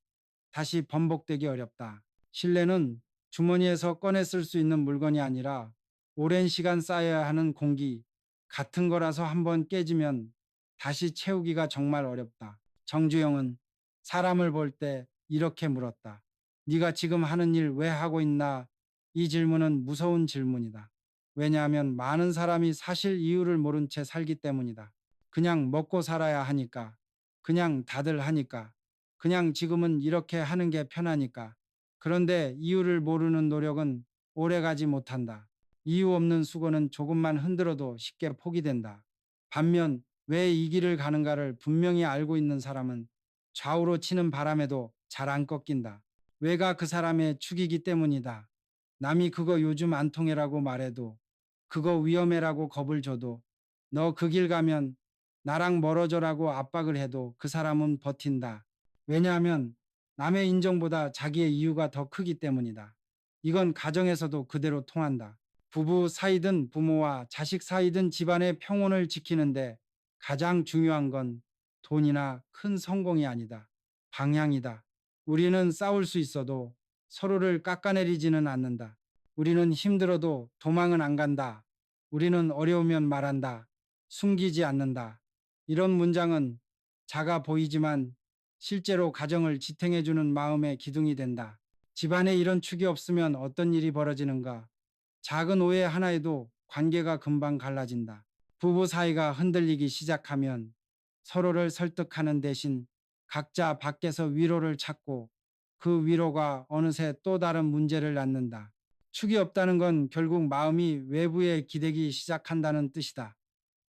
Speaker 1: 다시 번복되기 어렵다. 신뢰는 주머니에서 꺼내 쓸 수 있는 물건이 아니라 오랜 시간 쌓여야 하는 공기 같은 거라서 한번 깨지면 다시 채우기가 정말 어렵다. 정주영은 사람을 볼 때 이렇게 물었다. 네가 지금 하는 일 왜 하고 있나? 이 질문은 무서운 질문이다. 왜냐하면 많은 사람이 사실 이유를 모른 채 살기 때문이다. 그냥 먹고 살아야 하니까. 그냥 다들 하니까. 그냥 지금은 이렇게 하는 게 편하니까. 그런데 이유를 모르는 노력은 오래가지 못한다. 이유 없는 수고는 조금만 흔들어도 쉽게 포기된다. 반면 왜 이 길을 가는가를 분명히 알고 있는 사람은 좌우로 치는 바람에도 잘 안 꺾인다. 왜가 그 사람의 축이기 때문이다. 남이 그거 요즘 안 통해라고 말해도, 그거 위험해라고 겁을 줘도, 너 그 길 가면 나랑 멀어져라고 압박을 해도 그 사람은 버틴다. 왜냐하면 남의 인정보다 자기의 이유가 더 크기 때문이다. 이건 가정에서도 그대로 통한다. 부부 사이든 부모와 자식 사이든 집안의 평온을 지키는데 가장 중요한 건 돈이나 큰 성공이 아니다. 방향이다. 우리는 싸울 수 있어도 서로를 깎아내리지는 않는다. 우리는 힘들어도 도망은 안 간다. 우리는 어려우면 말한다. 숨기지 않는다. 이런 문장은 작아 보이지만 실제로 가정을 지탱해주는 마음의 기둥이 된다. 집안에 이런 축이 없으면 어떤 일이 벌어지는가? 작은 오해 하나에도 관계가 금방 갈라진다. 부부 사이가 흔들리기 시작하면 서로를 설득하는 대신 각자 밖에서 위로를 찾고 그 위로가 어느새 또 다른 문제를 낳는다. 축이 없다는 건 결국 마음이 외부에 기대기 시작한다는 뜻이다.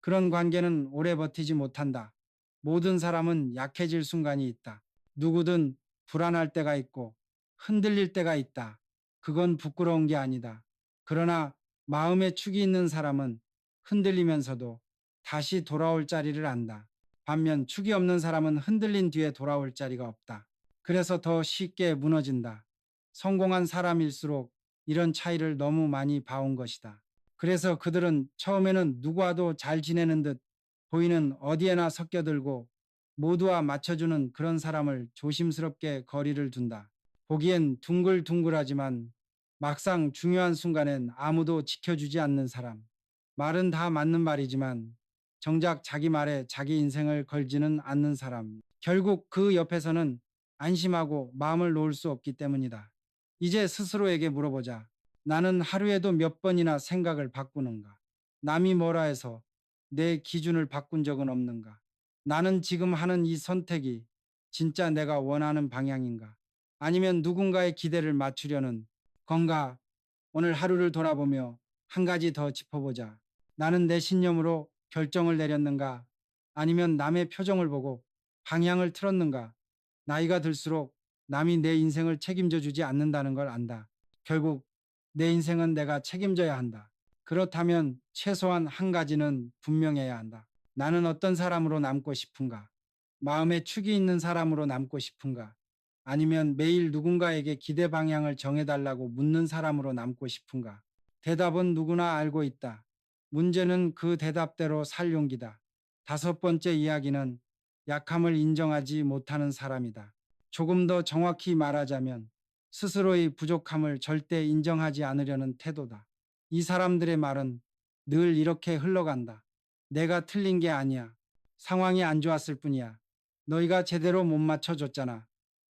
Speaker 1: 그런 관계는 오래 버티지 못한다. 모든 사람은 약해질 순간이 있다. 누구든 불안할 때가 있고 흔들릴 때가 있다. 그건 부끄러운 게 아니다. 그러나 마음에 축이 있는 사람은 흔들리면서도 다시 돌아올 자리를 안다. 반면 축이 없는 사람은 흔들린 뒤에 돌아올 자리가 없다. 그래서 더 쉽게 무너진다. 성공한 사람일수록 이런 차이를 너무 많이 봐온 것이다. 그래서 그들은 처음에는 누구와도 잘 지내는 듯 보이는 어디에나 섞여들고 모두와 맞춰주는 그런 사람을 조심스럽게 거리를 둔다. 보기엔 둥글둥글하지만 막상 중요한 순간엔 아무도 지켜주지 않는 사람. 말은 다 맞는 말이지만 정작 자기 말에 자기 인생을 걸지는 않는 사람. 결국 그 옆에서는 안심하고 마음을 놓을 수 없기 때문이다. 이제 스스로에게 물어보자. 나는 하루에도 몇 번이나 생각을 바꾸는가? 남이 뭐라 해서 내 기준을 바꾼 적은 없는가? 나는 지금 하는 이 선택이 진짜 내가 원하는 방향인가? 아니면 누군가의 기대를 맞추려는 건가? 오늘 하루를 돌아보며 한 가지 더 짚어보자. 나는 내 신념으로 결정을 내렸는가? 아니면 남의 표정을 보고 방향을 틀었는가? 나이가 들수록 남이 내 인생을 책임져 주지 않는다는 걸 안다. 결국 내 인생은 내가 책임져야 한다. 그렇다면 최소한 한 가지는 분명해야 한다. 나는 어떤 사람으로 남고 싶은가? 마음에 축이 있는 사람으로 남고 싶은가? 아니면 매일 누군가에게 기대 방향을 정해달라고 묻는 사람으로 남고 싶은가? 대답은 누구나 알고 있다. 문제는 그 대답대로 살 용기다. 다섯 번째 이야기는 약함을 인정하지 못하는 사람이다. 조금 더 정확히 말하자면 스스로의 부족함을 절대 인정하지 않으려는 태도다. 이 사람들의 말은 늘 이렇게 흘러간다. 내가 틀린 게 아니야. 상황이 안 좋았을 뿐이야. 너희가 제대로 못 맞춰줬잖아.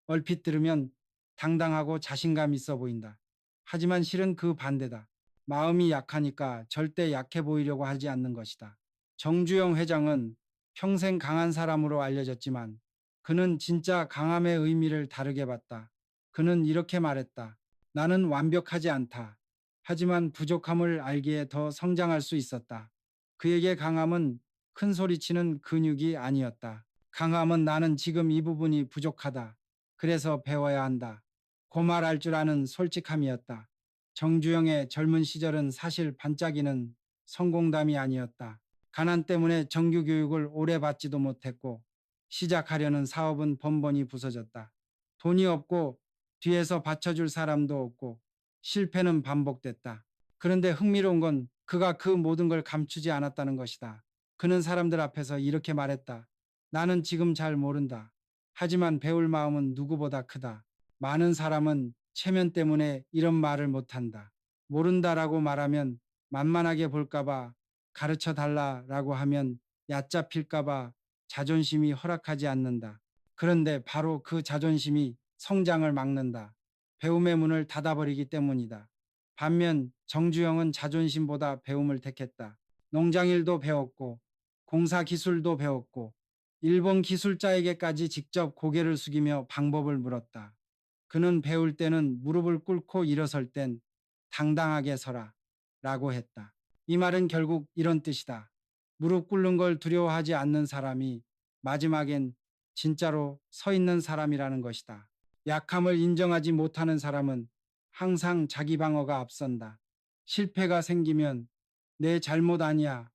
Speaker 1: 얼핏 들으면 당당하고 자신감 있어 보인다. 하지만 실은 그 반대다. 마음이 약하니까 절대 약해 보이려고 하지 않는 것이다. 정주영 회장은 평생 강한 사람으로 알려졌지만 그는 진짜 강함의 의미를 다르게 봤다. 그는 이렇게 말했다. 나는 완벽하지 않다. 하지만 부족함을 알기에 더 성장할 수 있었다. 그에게 강함은 큰 소리치는 근육이 아니었다. 강함은 나는 지금 이 부분이 부족하다. 그래서 배워야 한다. 고 말할 줄 아는 솔직함이었다. 정주영의 젊은 시절은 사실 반짝이는 성공담이 아니었다. 가난 때문에 정규 교육을 오래 받지도 못했고 시작하려는 사업은 번번이 부서졌다. 돈이 없고 뒤에서 받쳐줄 사람도 없고 실패는 반복됐다. 그런데 흥미로운 건 그가 그 모든 걸 감추지 않았다는 것이다. 그는 사람들 앞에서 이렇게 말했다. 나는 지금 잘 모른다. 하지만 배울 마음은 누구보다 크다. 많은 사람은 체면 때문에 이런 말을 못한다. 모른다라고 말하면 만만하게 볼까봐, 가르쳐 달라라고 하면 얕잡힐까봐 자존심이 허락하지 않는다. 그런데 바로 그 자존심이 성장을 막는다. 배움의 문을 닫아버리기 때문이다. 반면 정주영은 자존심보다 배움을 택했다. 농장일도 배웠고, 공사 기술도 배웠고, 일본 기술자에게까지 직접 고개를 숙이며 방법을 물었다. 그는 배울 때는 무릎을 꿇고 일어설 땐 당당하게 서라 라고 했다. 이 말은 결국 이런 뜻이다. 무릎 꿇는 걸 두려워하지 않는 사람이 마지막엔 진짜로 서 있는 사람이라는 것이다. 약함을 인정하지 못하는 사람은 항상 자기 방어가 앞선다. 실패가 생기면 내 잘못 아니야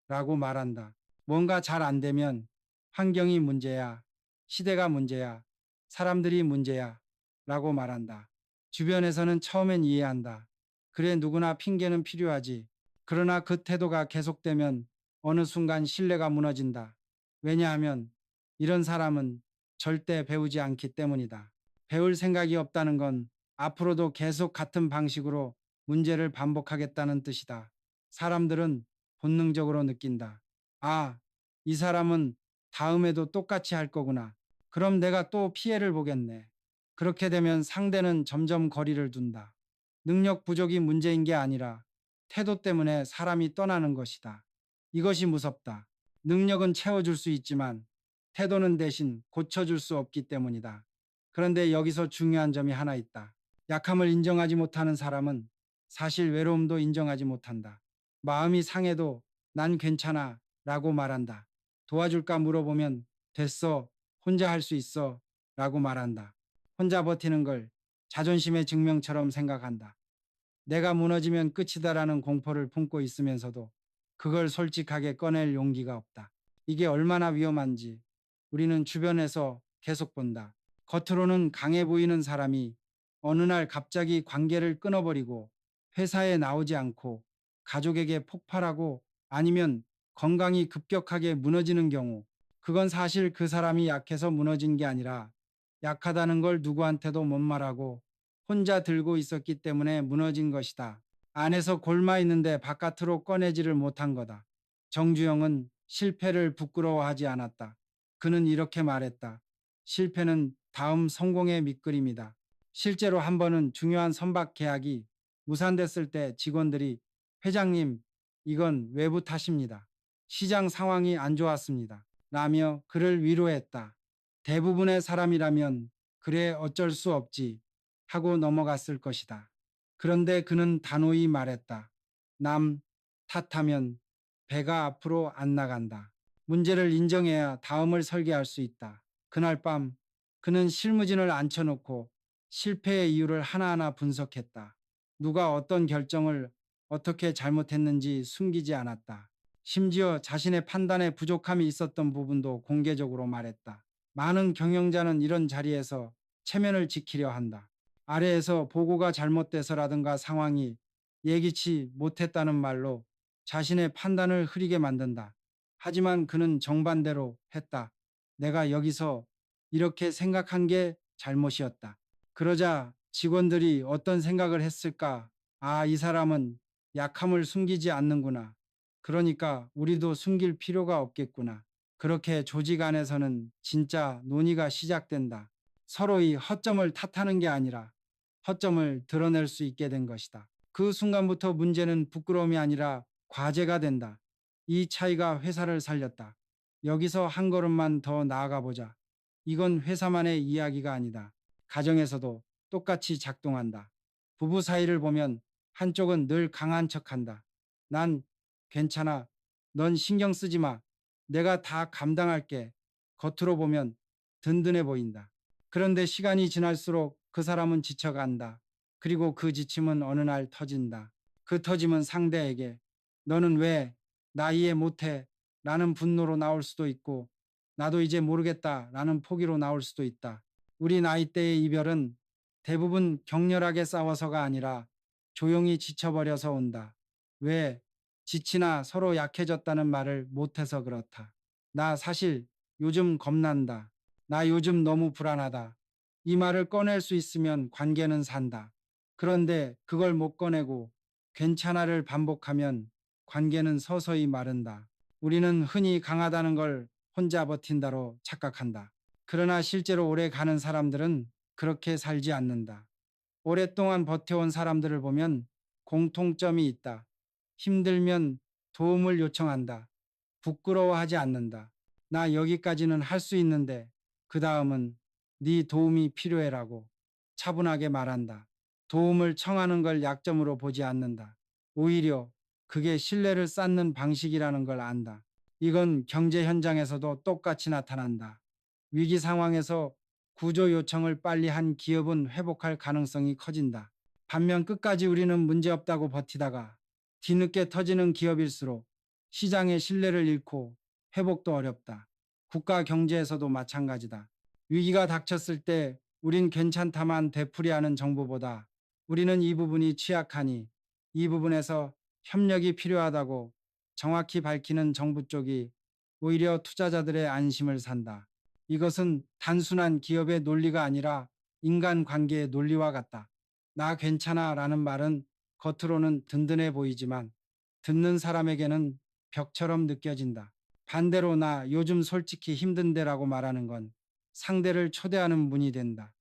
Speaker 1: 라고 말한다. 뭔가 잘 안 되면 환경이 문제야, 시대가 문제야, 사람들이 문제야 라고 말한다. 주변에서는 처음엔 이해한다. 그래, 누구나 핑계는 필요하지. 그러나 그 태도가 계속되면 어느 순간 신뢰가 무너진다. 왜냐하면 이런 사람은 절대 배우지 않기 때문이다. 배울 생각이 없다는 건 앞으로도 계속 같은 방식으로 문제를 반복하겠다는 뜻이다. 사람들은 본능적으로 느낀다. 아, 이 사람은 다음에도 똑같이 할 거구나. 그럼 내가 또 피해를 보겠네. 그렇게 되면 상대는 점점 거리를 둔다. 능력 부족이 문제인 게 아니라 태도 때문에 사람이 떠나는 것이다. 이것이 무섭다. 능력은 채워줄 수 있지만 태도는 대신 고쳐줄 수 없기 때문이다. 그런데 여기서 중요한 점이 하나 있다. 약함을 인정하지 못하는 사람은 사실 외로움도 인정하지 못한다. 마음이 상해도 난 괜찮아 라고 말한다. 도와줄까 물어보면 됐어, 혼자 할 수 있어 라고 말한다. 혼자 버티는 걸 자존심의 증명처럼 생각한다. 내가 무너지면 끝이다라는 공포를 품고 있으면서도 그걸 솔직하게 꺼낼 용기가 없다. 이게 얼마나 위험한지 우리는 주변에서 계속 본다. 겉으로는 강해 보이는 사람이 어느 날 갑자기 관계를 끊어버리고 회사에 나오지 않고 가족에게 폭발하고 아니면 건강이 급격하게 무너지는 경우, 그건 사실 그 사람이 약해서 무너진 게 아니라 약하다는 걸 누구한테도 못 말하고 혼자 들고 있었기 때문에 무너진 것이다. 안에서 골마 있는데 바깥으로 꺼내지를 못한 거다. 정주영은 실패를 부끄러워하지 않았다. 그는 이렇게 말했다. 실패는 다음 성공의 밑그림이다. 실제로 한 번은 중요한 선박 계약이 무산됐을 때 직원들이 회장님, 이건 외부 탓입니다. 시장 상황이 안 좋았습니다. 라며 그를 위로했다. 대부분의 사람이라면 그래 어쩔 수 없지 하고 넘어갔을 것이다. 그런데 그는 단호히 말했다. 남 탓하면 배가 앞으로 안 나간다. 문제를 인정해야 다음을 설계할 수 있다. 그날 밤 그는 실무진을 앉혀놓고 실패의 이유를 하나하나 분석했다. 누가 어떤 결정을 어떻게 잘못했는지 숨기지 않았다. 심지어 자신의 판단에 부족함이 있었던 부분도 공개적으로 말했다. 많은 경영자는 이런 자리에서 체면을 지키려 한다. 아래에서 보고가 잘못돼서라든가 상황이 예기치 못했다는 말로 자신의 판단을 흐리게 만든다. 하지만 그는 정반대로 했다. 내가 여기서 이렇게 생각한 게 잘못이었다. 그러자 직원들이 어떤 생각을 했을까? 아, 이 사람은 약함을 숨기지 않는구나. 그러니까 우리도 숨길 필요가 없겠구나. 그렇게 조직 안에서는 진짜 논의가 시작된다. 서로의 허점을 탓하는 게 아니라 허점을 드러낼 수 있게 된 것이다. 그 순간부터 문제는 부끄러움이 아니라 과제가 된다. 이 차이가 회사를 살렸다. 여기서 한 걸음만 더 나아가 보자. 이건 회사만의 이야기가 아니다. 가정에서도 똑같이 작동한다. 부부 사이를 보면 한쪽은 늘 강한 척한다. 난 괜찮아. 넌 신경 쓰지 마. 내가 다 감당할게. 겉으로 보면 든든해 보인다. 그런데 시간이 지날수록 그 사람은 지쳐간다. 그리고 그 지침은 어느 날 터진다. 그 터짐은 상대에게 너는 왜 나 이해 못해? 라는 분노로 나올 수도 있고 나도 이제 모르겠다 라는 포기로 나올 수도 있다. 우리 나이대의 이별은 대부분 격렬하게 싸워서가 아니라 조용히 지쳐버려서 온다. 왜? 지치나 서로 약해졌다는 말을 못해서 그렇다. 나 사실 요즘 겁난다. 나 요즘 너무 불안하다. 이 말을 꺼낼 수 있으면 관계는 산다. 그런데 그걸 못 꺼내고 괜찮아를 반복하면 관계는 서서히 마른다. 우리는 흔히 강하다는 걸 혼자 버틴다로 착각한다. 그러나 실제로 오래 가는 사람들은 그렇게 살지 않는다. 오랫동안 버텨온 사람들을 보면 공통점이 있다. 힘들면 도움을 요청한다. 부끄러워하지 않는다. 나 여기까지는 할 수 있는데 그 다음은 네 도움이 필요해라고 차분하게 말한다. 도움을 청하는 걸 약점으로 보지 않는다. 오히려 그게 신뢰를 쌓는 방식이라는 걸 안다. 이건 경제 현장에서도 똑같이 나타난다. 위기 상황에서 구조 요청을 빨리 한 기업은 회복할 가능성이 커진다. 반면 끝까지 우리는 문제없다고 버티다가 뒤늦게 터지는 기업일수록 시장의 신뢰를 잃고 회복도 어렵다. 국가 경제에서도 마찬가지다. 위기가 닥쳤을 때 우린 괜찮다만 되풀이하는 정부보다 우리는 이 부분이 취약하니 이 부분에서 협력이 필요하다고 정확히 밝히는 정부 쪽이 오히려 투자자들의 안심을 산다. 이것은 단순한 기업의 논리가 아니라 인간관계의 논리와 같다. 나 괜찮아 라는 말은 겉으로는 든든해 보이지만 듣는 사람에게는 벽처럼 느껴진다. 반대로 나 요즘 솔직히 힘든데라고 말하는 건 상대를 초대하는 문이 된다.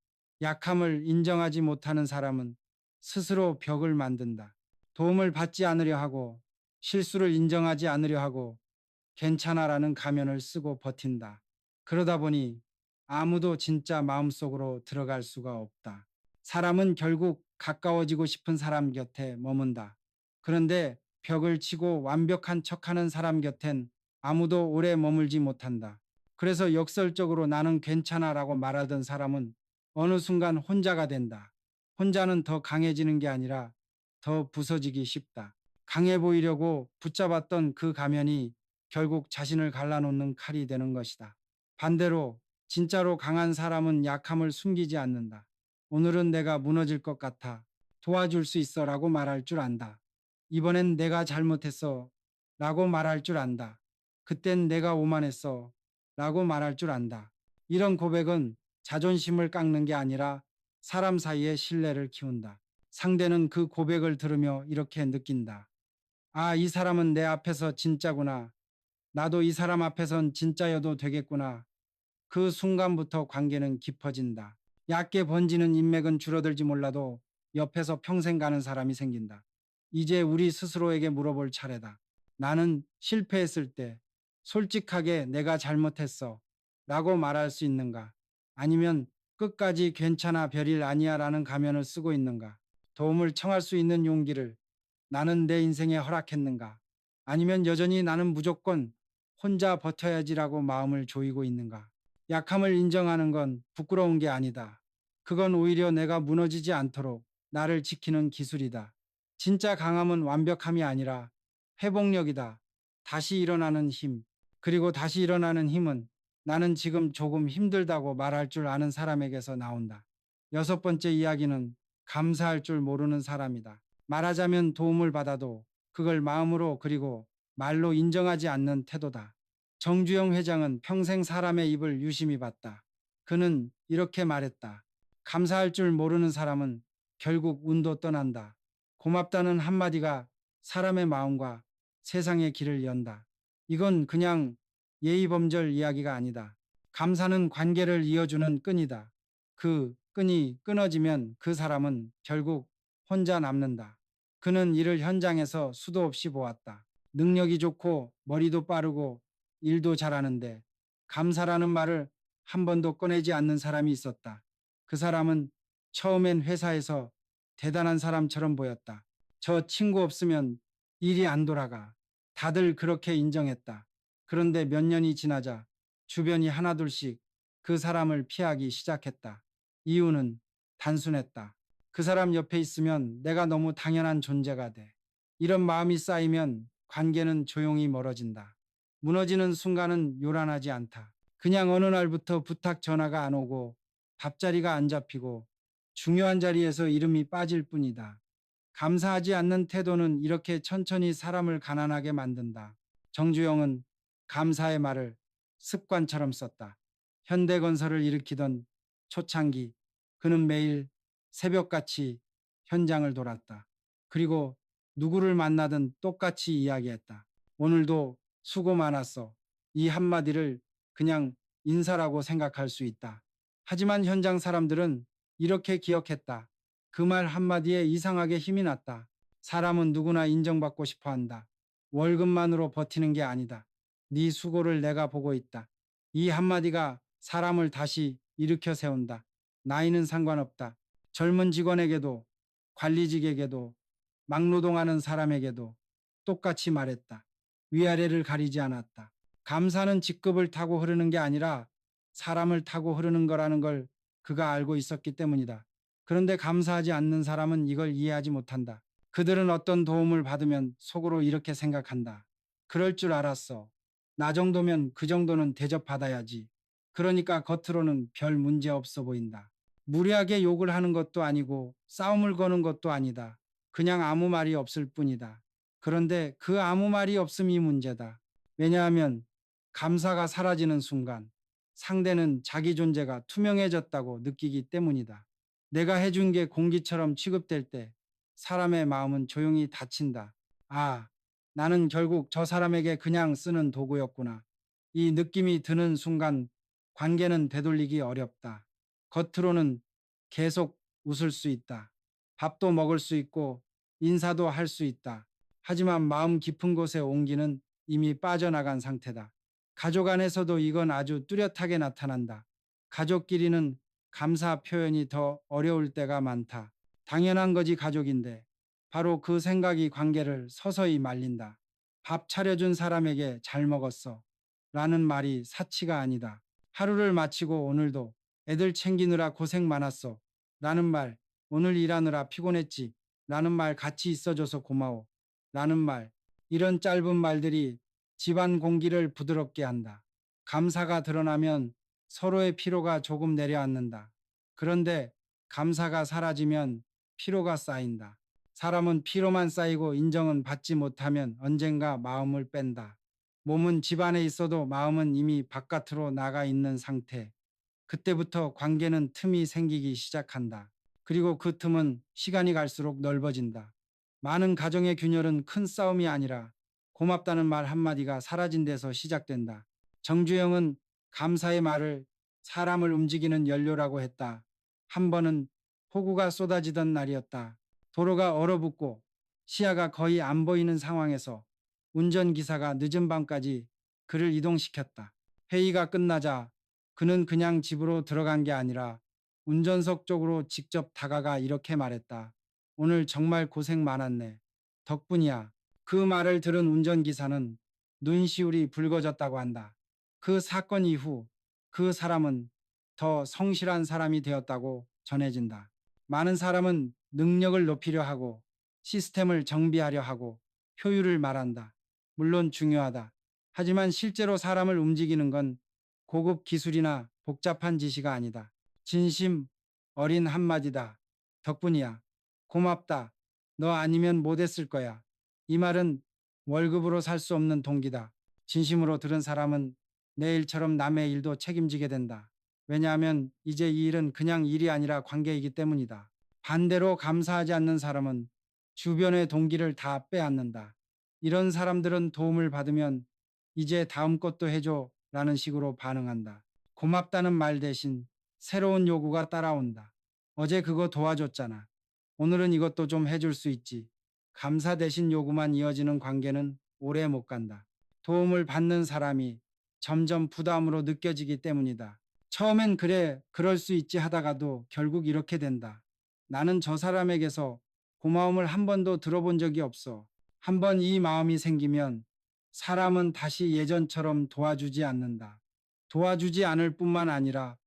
Speaker 1: 약함을 인정하지 못하는 사람은 스스로 벽을 만든다. 도움을 받지 않으려 하고 실수를 인정하지 않으려 하고 괜찮아라는 가면을 쓰고 버틴다. 그러다 보니 아무도 진짜 마음속으로 들어갈 수가 없다. 사람은 결국 가까워지고 싶은 사람 곁에 머문다. 그런데 벽을 치고 완벽한 척하는 사람 곁엔 아무도 오래 머물지 못한다. 그래서 역설적으로 나는 괜찮아라고 말하던 사람은 어느 순간 혼자가 된다. 혼자는 더 강해지는 게 아니라 더 부서지기 쉽다. 강해 보이려고 붙잡았던 그 가면이 결국 자신을 갈라놓는 칼이 되는 것이다. 반대로 진짜로 강한 사람은 약함을 숨기지 않는다. 오늘은 내가 무너질 것 같아. 도와줄 수 있어 라고 말할 줄 안다. 이번엔 내가 잘못했어 라고 말할 줄 안다. 그땐 내가 오만했어 라고 말할 줄 안다. 이런 고백은 자존심을 깎는 게 아니라 사람 사이의 신뢰를 키운다. 상대는 그 고백을 들으며 이렇게 느낀다. 아, 이 사람은 내 앞에서 진짜구나. 나도 이 사람 앞에선 진짜여도 되겠구나. 그 순간부터 관계는 깊어진다. 얕게 번지는 인맥은 줄어들지 몰라도 옆에서 평생 가는 사람이 생긴다. 이제 우리 스스로에게 물어볼 차례다. 나는 실패했을 때 솔직하게 내가 잘못했어 라고 말할 수 있는가? 아니면 끝까지 괜찮아 별일 아니야 라는 가면을 쓰고 있는가? 도움을 청할 수 있는 용기를 나는 내 인생에 허락했는가? 아니면 여전히 나는 무조건 혼자 버텨야지라고 마음을 조이고 있는가? 약함을 인정하는 건 부끄러운 게 아니다. 그건 오히려 내가 무너지지 않도록 나를 지키는 기술이다. 진짜 강함은 완벽함이 아니라 회복력이다. 다시 일어나는 힘. 그리고 다시 일어나는 힘은 나는 지금 조금 힘들다고 말할 줄 아는 사람에게서 나온다. 여섯 번째 이야기는 감사할 줄 모르는 사람이다. 말하자면 도움을 받아도 그걸 마음으로 그리고 말로 인정하지 않는 태도다. 정주영 회장은 평생 사람의 입을 유심히 봤다. 그는 이렇게 말했다. 감사할 줄 모르는 사람은 결국 운도 떠난다. 고맙다는 한마디가 사람의 마음과 세상의 길을 연다. 이건 그냥 예의범절 이야기가 아니다. 감사는 관계를 이어주는 끈이다. 그 끈이 끊어지면 그 사람은 결국 혼자 남는다. 그는 이를 현장에서 수도 없이 보았다. 능력이 좋고 머리도 빠르고 일도 잘하는데 감사라는 말을 한 번도 꺼내지 않는 사람이 있었다. 그 사람은 처음엔 회사에서 대단한 사람처럼 보였다. 저 친구 없으면 일이 안 돌아가. 다들 그렇게 인정했다. 그런데 몇 년이 지나자 주변이 하나둘씩 그 사람을 피하기 시작했다. 이유는 단순했다. 그 사람 옆에 있으면 내가 너무 당연한 존재가 돼. 이런 마음이 쌓이면 관계는 조용히 멀어진다. 무너지는 순간은 요란하지 않다. 그냥 어느 날부터 부탁 전화가 안 오고 밥자리가 안 잡히고 중요한 자리에서 이름이 빠질 뿐이다. 감사하지 않는 태도는 이렇게 천천히 사람을 가난하게 만든다. 정주영은 감사의 말을 습관처럼 썼다. 현대건설을 일으키던 초창기 그는 매일 새벽같이 현장을 돌았다. 그리고 누구를 만나든 똑같이 이야기했다. 오늘도 수고 많았어. 이 한마디를 그냥 인사라고 생각할 수 있다. 하지만 현장 사람들은 이렇게 기억했다. 그 말 한마디에 이상하게 힘이 났다. 사람은 누구나 인정받고 싶어 한다. 월급만으로 버티는 게 아니다. 네 수고를 내가 보고 있다. 이 한마디가 사람을 다시 일으켜 세운다. 나이는 상관없다. 젊은 직원에게도 관리직에게도 막노동하는 사람에게도 똑같이 말했다. 위아래를 가리지 않았다. 감사는 직급을 타고 흐르는 게 아니라 사람을 타고 흐르는 거라는 걸 그가 알고 있었기 때문이다. 그런데 감사하지 않는 사람은 이걸 이해하지 못한다. 그들은 어떤 도움을 받으면 속으로 이렇게 생각한다. 그럴 줄 알았어. 나 정도면 그 정도는 대접받아야지. 그러니까 겉으로는 별 문제 없어 보인다. 무리하게 욕을 하는 것도 아니고 싸움을 거는 것도 아니다. 그냥 아무 말이 없을 뿐이다. 그런데 그 아무 말이 없음이 문제다. 왜냐하면 감사가 사라지는 순간 상대는 자기 존재가 투명해졌다고 느끼기 때문이다. 내가 해준 게 공기처럼 취급될 때 사람의 마음은 조용히 닫힌다. 아, 나는 결국 저 사람에게 그냥 쓰는 도구였구나. 이 느낌이 드는 순간 관계는 되돌리기 어렵다. 겉으로는 계속 웃을 수 있다. 밥도 먹을 수 있고 인사도 할 수 있다. 하지만 마음 깊은 곳의 온기는 이미 빠져나간 상태다. 가족 안에서도 이건 아주 뚜렷하게 나타난다. 가족끼리는 감사 표현이 더 어려울 때가 많다. 당연한 거지 가족인데. 바로 그 생각이 관계를 서서히 말린다. 밥 차려준 사람에게 잘 먹었어. 라는 말이 사치가 아니다. 하루를 마치고 오늘도 애들 챙기느라 고생 많았어. 라는 말, 오늘 일하느라 피곤했지. 라는 말, 같이 있어줘서 고마워. 라는 말, 이런 짧은 말들이 집안 공기를 부드럽게 한다. 감사가 드러나면 서로의 피로가 조금 내려앉는다. 그런데 감사가 사라지면 피로가 쌓인다. 사람은 피로만 쌓이고 인정은 받지 못하면 언젠가 마음을 뺀다. 몸은 집 안에 있어도 마음은 이미 바깥으로 나가 있는 상태. 그때부터 관계는 틈이 생기기 시작한다. 그리고 그 틈은 시간이 갈수록 넓어진다. 많은 가정의 균열은 큰 싸움이 아니라 고맙다는 말 한마디가 사라진 데서 시작된다. 정주영은 감사의 말을 사람을 움직이는 연료라고 했다. 한 번은 폭우가 쏟아지던 날이었다. 도로가 얼어붙고 시야가 거의 안 보이는 상황에서 운전기사가 늦은 밤까지 그를 이동시켰다. 회의가 끝나자 그는 그냥 집으로 들어간 게 아니라 운전석 쪽으로 직접 다가가 이렇게 말했다. 오늘 정말 고생 많았네. 덕분이야. 그 말을 들은 운전기사는 눈시울이 붉어졌다고 한다. 그 사건 이후 그 사람은 더 성실한 사람이 되었다고 전해진다. 많은 사람은 능력을 높이려 하고 시스템을 정비하려 하고 효율을 말한다. 물론 중요하다. 하지만 실제로 사람을 움직이는 건 고급 기술이나 복잡한 지시가 아니다. 진심 어린 한마디다. 덕분이야. 고맙다. 너 아니면 못했을 거야. 이 말은 월급으로 살 수 없는 동기다. 진심으로 들은 사람은 내일처럼 남의 일도 책임지게 된다. 왜냐하면 이제 이 일은 그냥 일이 아니라 관계이기 때문이다. 반대로 감사하지 않는 사람은 주변의 동기를 다 빼앗는다. 이런 사람들은 도움을 받으면 이제 다음 것도 해줘 라는 식으로 반응한다. 고맙다는 말 대신 새로운 요구가 따라온다. 어제 그거 도와줬잖아. 오늘은 이것도 좀 해줄 수 있지. 감사 대신 요구만 이어지는 관계는 오래 못 간다. 도움을 받는 사람이 점점 부담으로 느껴지기 때문이다. 처음엔 그래, 그럴 수 있지 하다가도 결국 이렇게 된다. 나는 저 사람에게서 고마움을 한 번도 들어본 적이 없어. 한 번 이 마음이 생기면 사람은 다시 예전처럼 도와주지 않는다. 도와주지 않을 뿐만 아니라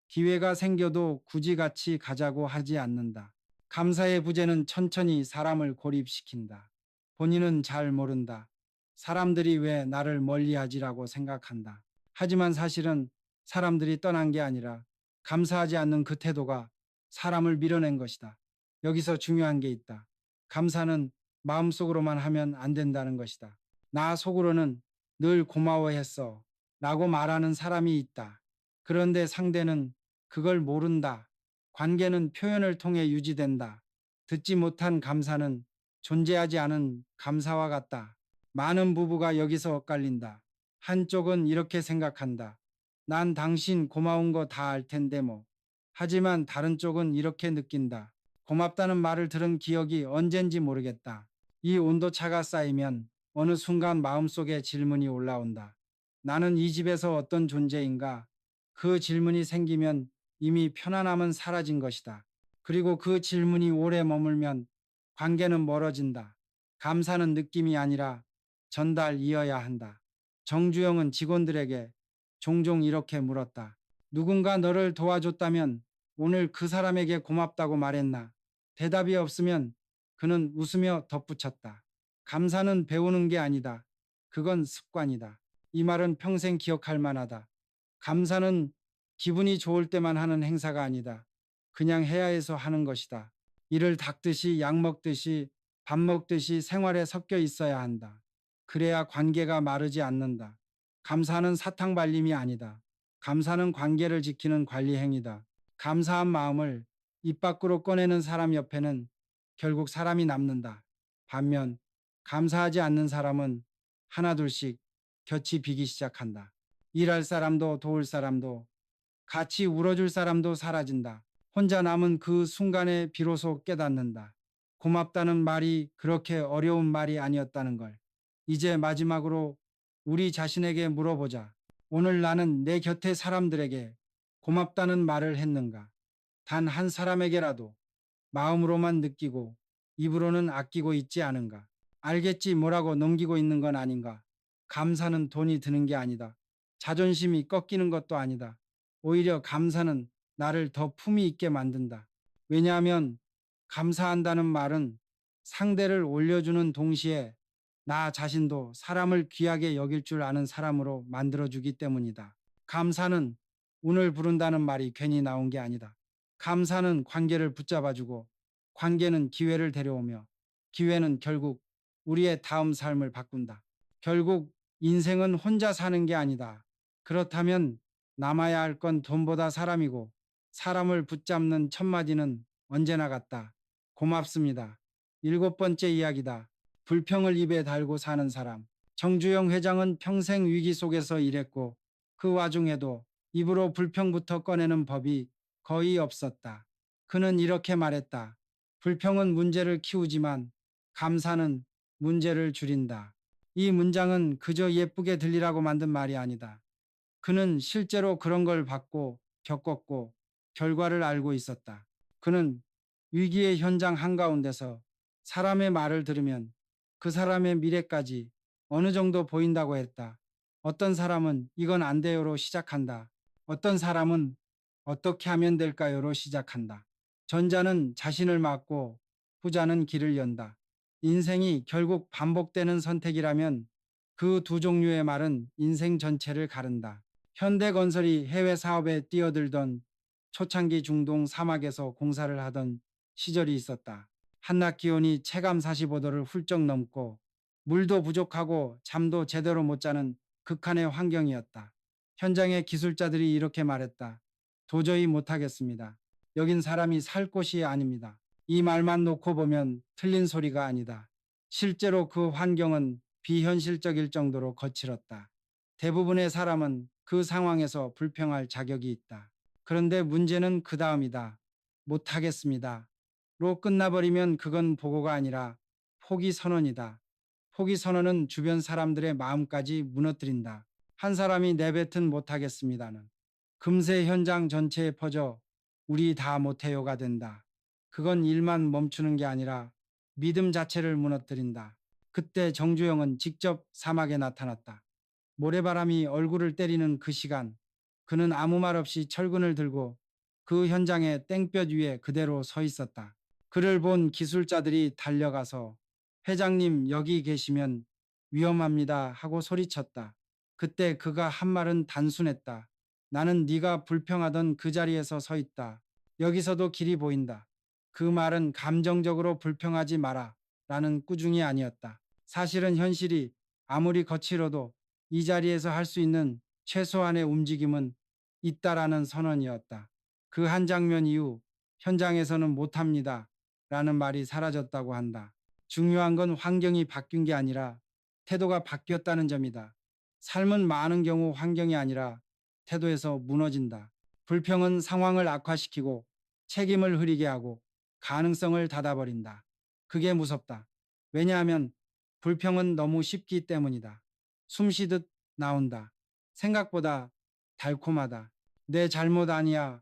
Speaker 1: 기회가 생겨도 굳이 같이 가자고 하지 않는다. 감사의 부재는 천천히 사람을 고립시킨다. 본인은 잘 모른다. 사람들이 왜 나를 멀리하지라고 생각한다. 하지만 사실은 사람들이 떠난 게 아니라 감사하지 않는 그 태도가 사람을 밀어낸 것이다. 여기서 중요한 게 있다. 감사는 마음속으로만 하면 안 된다는 것이다. 나 속으로는 늘 고마워했어 라고 말하는 사람이 있다. 그런데 상대는 그걸 모른다. 관계는 표현을 통해 유지된다. 듣지 못한 감사는 존재하지 않은 감사와 같다. 많은 부부가 여기서 엇갈린다. 한쪽은 이렇게 생각한다. 난 당신 고마운 거 다 알 텐데 뭐. 하지만 다른 쪽은 이렇게 느낀다. 고맙다는 말을 들은 기억이 언젠지 모르겠다. 이 온도차가 쌓이면 어느 순간 마음속에 질문이 올라온다. 나는 이 집에서 어떤 존재인가? 그 질문이 생기면 이미 편안함은 사라진 것이다. 그리고 그 질문이 오래 머물면 관계는 멀어진다. 감사는 느낌이 아니라 전달이어야 한다. 정주영은 직원들에게 종종 이렇게 물었다. 누군가 너를 도와줬다면 오늘 그 사람에게 고맙다고 말했나? 대답이 없으면 그는 웃으며 덧붙였다. 감사는 배우는 게 아니다. 그건 습관이다. 이 말은 평생 기억할 만하다. 감사는 기분이 좋을 때만 하는 행사가 아니다. 그냥 해야 해서 하는 것이다. 이를 닦듯이 약 먹듯이 밥 먹듯이 생활에 섞여 있어야 한다. 그래야 관계가 마르지 않는다. 감사는 사탕 발림이 아니다. 감사는 관계를 지키는 관리 행위다. 감사한 마음을 입 밖으로 꺼내는 사람 옆에는 결국 사람이 남는다. 반면 감사하지 않는 사람은 하나둘씩 곁이 비기 시작한다. 일할 사람도 도울 사람도 같이 울어줄 사람도 사라진다. 혼자 남은 그 순간에 비로소 깨닫는다. 고맙다는 말이 그렇게 어려운 말이 아니었다는 걸. 이제 마지막으로 우리 자신에게 물어보자. 오늘 나는 내 곁의 사람들에게 고맙다는 말을 했는가? 단 한 사람에게라도 마음으로만 느끼고 입으로는 아끼고 있지 않은가? 알겠지 뭐라고 넘기고 있는 건 아닌가? 감사는 돈이 드는 게 아니다. 자존심이 꺾이는 것도 아니다. 오히려 감사는 나를 더 품위 있게 만든다. 왜냐하면 감사한다는 말은 상대를 올려주는 동시에 나 자신도 사람을 귀하게 여길 줄 아는 사람으로 만들어주기 때문이다. 감사는 운을 부른다는 말이 괜히 나온 게 아니다. 감사는 관계를 붙잡아주고 관계는 기회를 데려오며 기회는 결국 우리의 다음 삶을 바꾼다. 결국 인생은 혼자 사는 게 아니다. 그렇다면 남아야 할 건 돈보다 사람이고 사람을 붙잡는 첫마디는 언제나 같다. 고맙습니다. 일곱 번째 이야기다. 불평을 입에 달고 사는 사람. 정주영 회장은 평생 위기 속에서 일했고 그 와중에도 입으로 불평부터 꺼내는 법이 거의 없었다. 그는 이렇게 말했다. 불평은 문제를 키우지만 감사는 문제를 줄인다. 이 문장은 그저 예쁘게 들리라고 만든 말이 아니다. 그는 실제로 그런 걸 받고 겪었고 결과를 알고 있었다. 그는 위기의 현장 한가운데서 사람의 말을 들으면 그 사람의 미래까지 어느 정도 보인다고 했다. 어떤 사람은 이건 안 돼요로 시작한다. 어떤 사람은 어떻게 하면 될까요로 시작한다. 전자는 자신을 막고 후자는 길을 연다. 인생이 결국 반복되는 선택이라면 그 두 종류의 말은 인생 전체를 가른다. 현대건설이 해외 사업에 뛰어들던 초창기 중동 사막에서 공사를 하던 시절이 있었다. 한낮 기온이 체감 45도를 훌쩍 넘고 물도 부족하고 잠도 제대로 못 자는 극한의 환경이었다. 현장의 기술자들이 이렇게 말했다. 도저히 못하겠습니다. 여긴 사람이 살 곳이 아닙니다. 이 말만 놓고 보면 틀린 소리가 아니다. 실제로 그 환경은 비현실적일 정도로 거칠었다. 대부분의 사람은 그 상황에서 불평할 자격이 있다. 그런데 문제는 그 다음이다. 못하겠습니다. 로 끝나버리면 그건 보고가 아니라 포기 선언이다. 포기 선언은 주변 사람들의 마음까지 무너뜨린다. 한 사람이 내뱉은 못하겠습니다는 금세 현장 전체에 퍼져 우리 다 못해요가 된다. 그건 일만 멈추는 게 아니라 믿음 자체를 무너뜨린다. 그때 정주영은 직접 사막에 나타났다. 모래바람이 얼굴을 때리는 그 시간, 그는 아무 말 없이 철근을 들고 그 현장의 땡볕 위에 그대로 서 있었다. 그를 본 기술자들이 달려가서 회장님 여기 계시면 위험합니다 하고 소리쳤다. 그때 그가 한 말은 단순했다. 나는 네가 불평하던 그 자리에서 서 있다. 여기서도 길이 보인다. 그 말은 감정적으로 불평하지 마라 라는 꾸중이 아니었다. 사실은 현실이 아무리 거칠어도 이 자리에서 할 수 있는 최소한의 움직임은 있다라는 선언이었다. 그 한 장면 이후 현장에서는 못합니다 라는 말이 사라졌다고 한다. 중요한 건 환경이 바뀐 게 아니라 태도가 바뀌었다는 점이다. 삶은 많은 경우 환경이 아니라 태도에서 무너진다. 불평은 상황을 악화시키고 책임을 흐리게 하고 가능성을 닫아버린다. 그게 무섭다. 왜냐하면 불평은 너무 쉽기 때문이다. 숨 쉬듯 나온다. 생각보다 달콤하다. 내 잘못 아니야.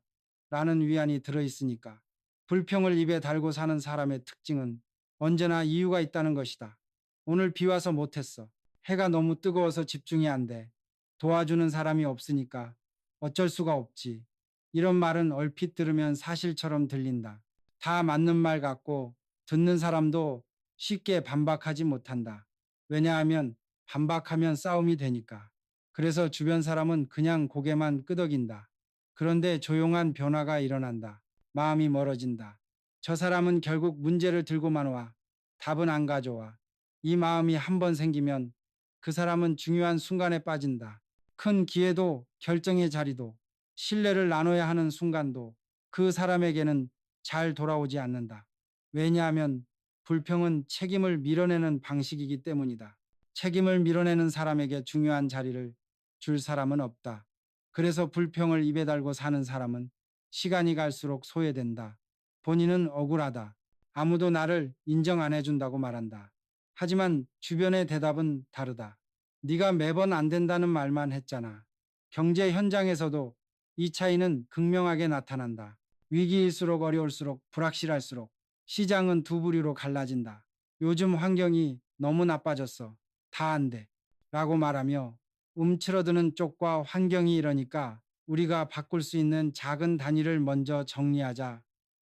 Speaker 1: 라는 위안이 들어있으니까. 불평을 입에 달고 사는 사람의 특징은 언제나 이유가 있다는 것이다. 오늘 비 와서 못했어. 해가 너무 뜨거워서 집중이 안 돼. 도와주는 사람이 없으니까 어쩔 수가 없지. 이런 말은 얼핏 들으면 사실처럼 들린다. 다 맞는 말 같고 듣는 사람도 쉽게 반박하지 못한다. 왜냐하면 반박하면 싸움이 되니까. 그래서 주변 사람은 그냥 고개만 끄덕인다. 그런데 조용한 변화가 일어난다. 마음이 멀어진다. 저 사람은 결국 문제를 들고만 와. 답은 안 가져와. 이 마음이 한 번 생기면 그 사람은 중요한 순간에 빠진다. 큰 기회도 결정의 자리도 신뢰를 나눠야 하는 순간도 그 사람에게는 잘 돌아오지 않는다. 왜냐하면 불평은 책임을 밀어내는 방식이기 때문이다. 책임을 밀어내는 사람에게 중요한 자리를 줄 사람은 없다. 그래서 불평을 입에 달고 사는 사람은 시간이 갈수록 소외된다. 본인은 억울하다. 아무도 나를 인정 안 해준다고 말한다. 하지만 주변의 대답은 다르다. 네가 매번 안 된다는 말만 했잖아. 경제 현장에서도 이 차이는 극명하게 나타난다. 위기일수록 어려울수록 불확실할수록 시장은 두 부류로 갈라진다. 요즘 환경이 너무 나빠졌어. 다 안 돼. 라고 말하며 움츠러드는 쪽과 환경이 이러니까 우리가 바꿀 수 있는 작은 단위를 먼저 정리하자.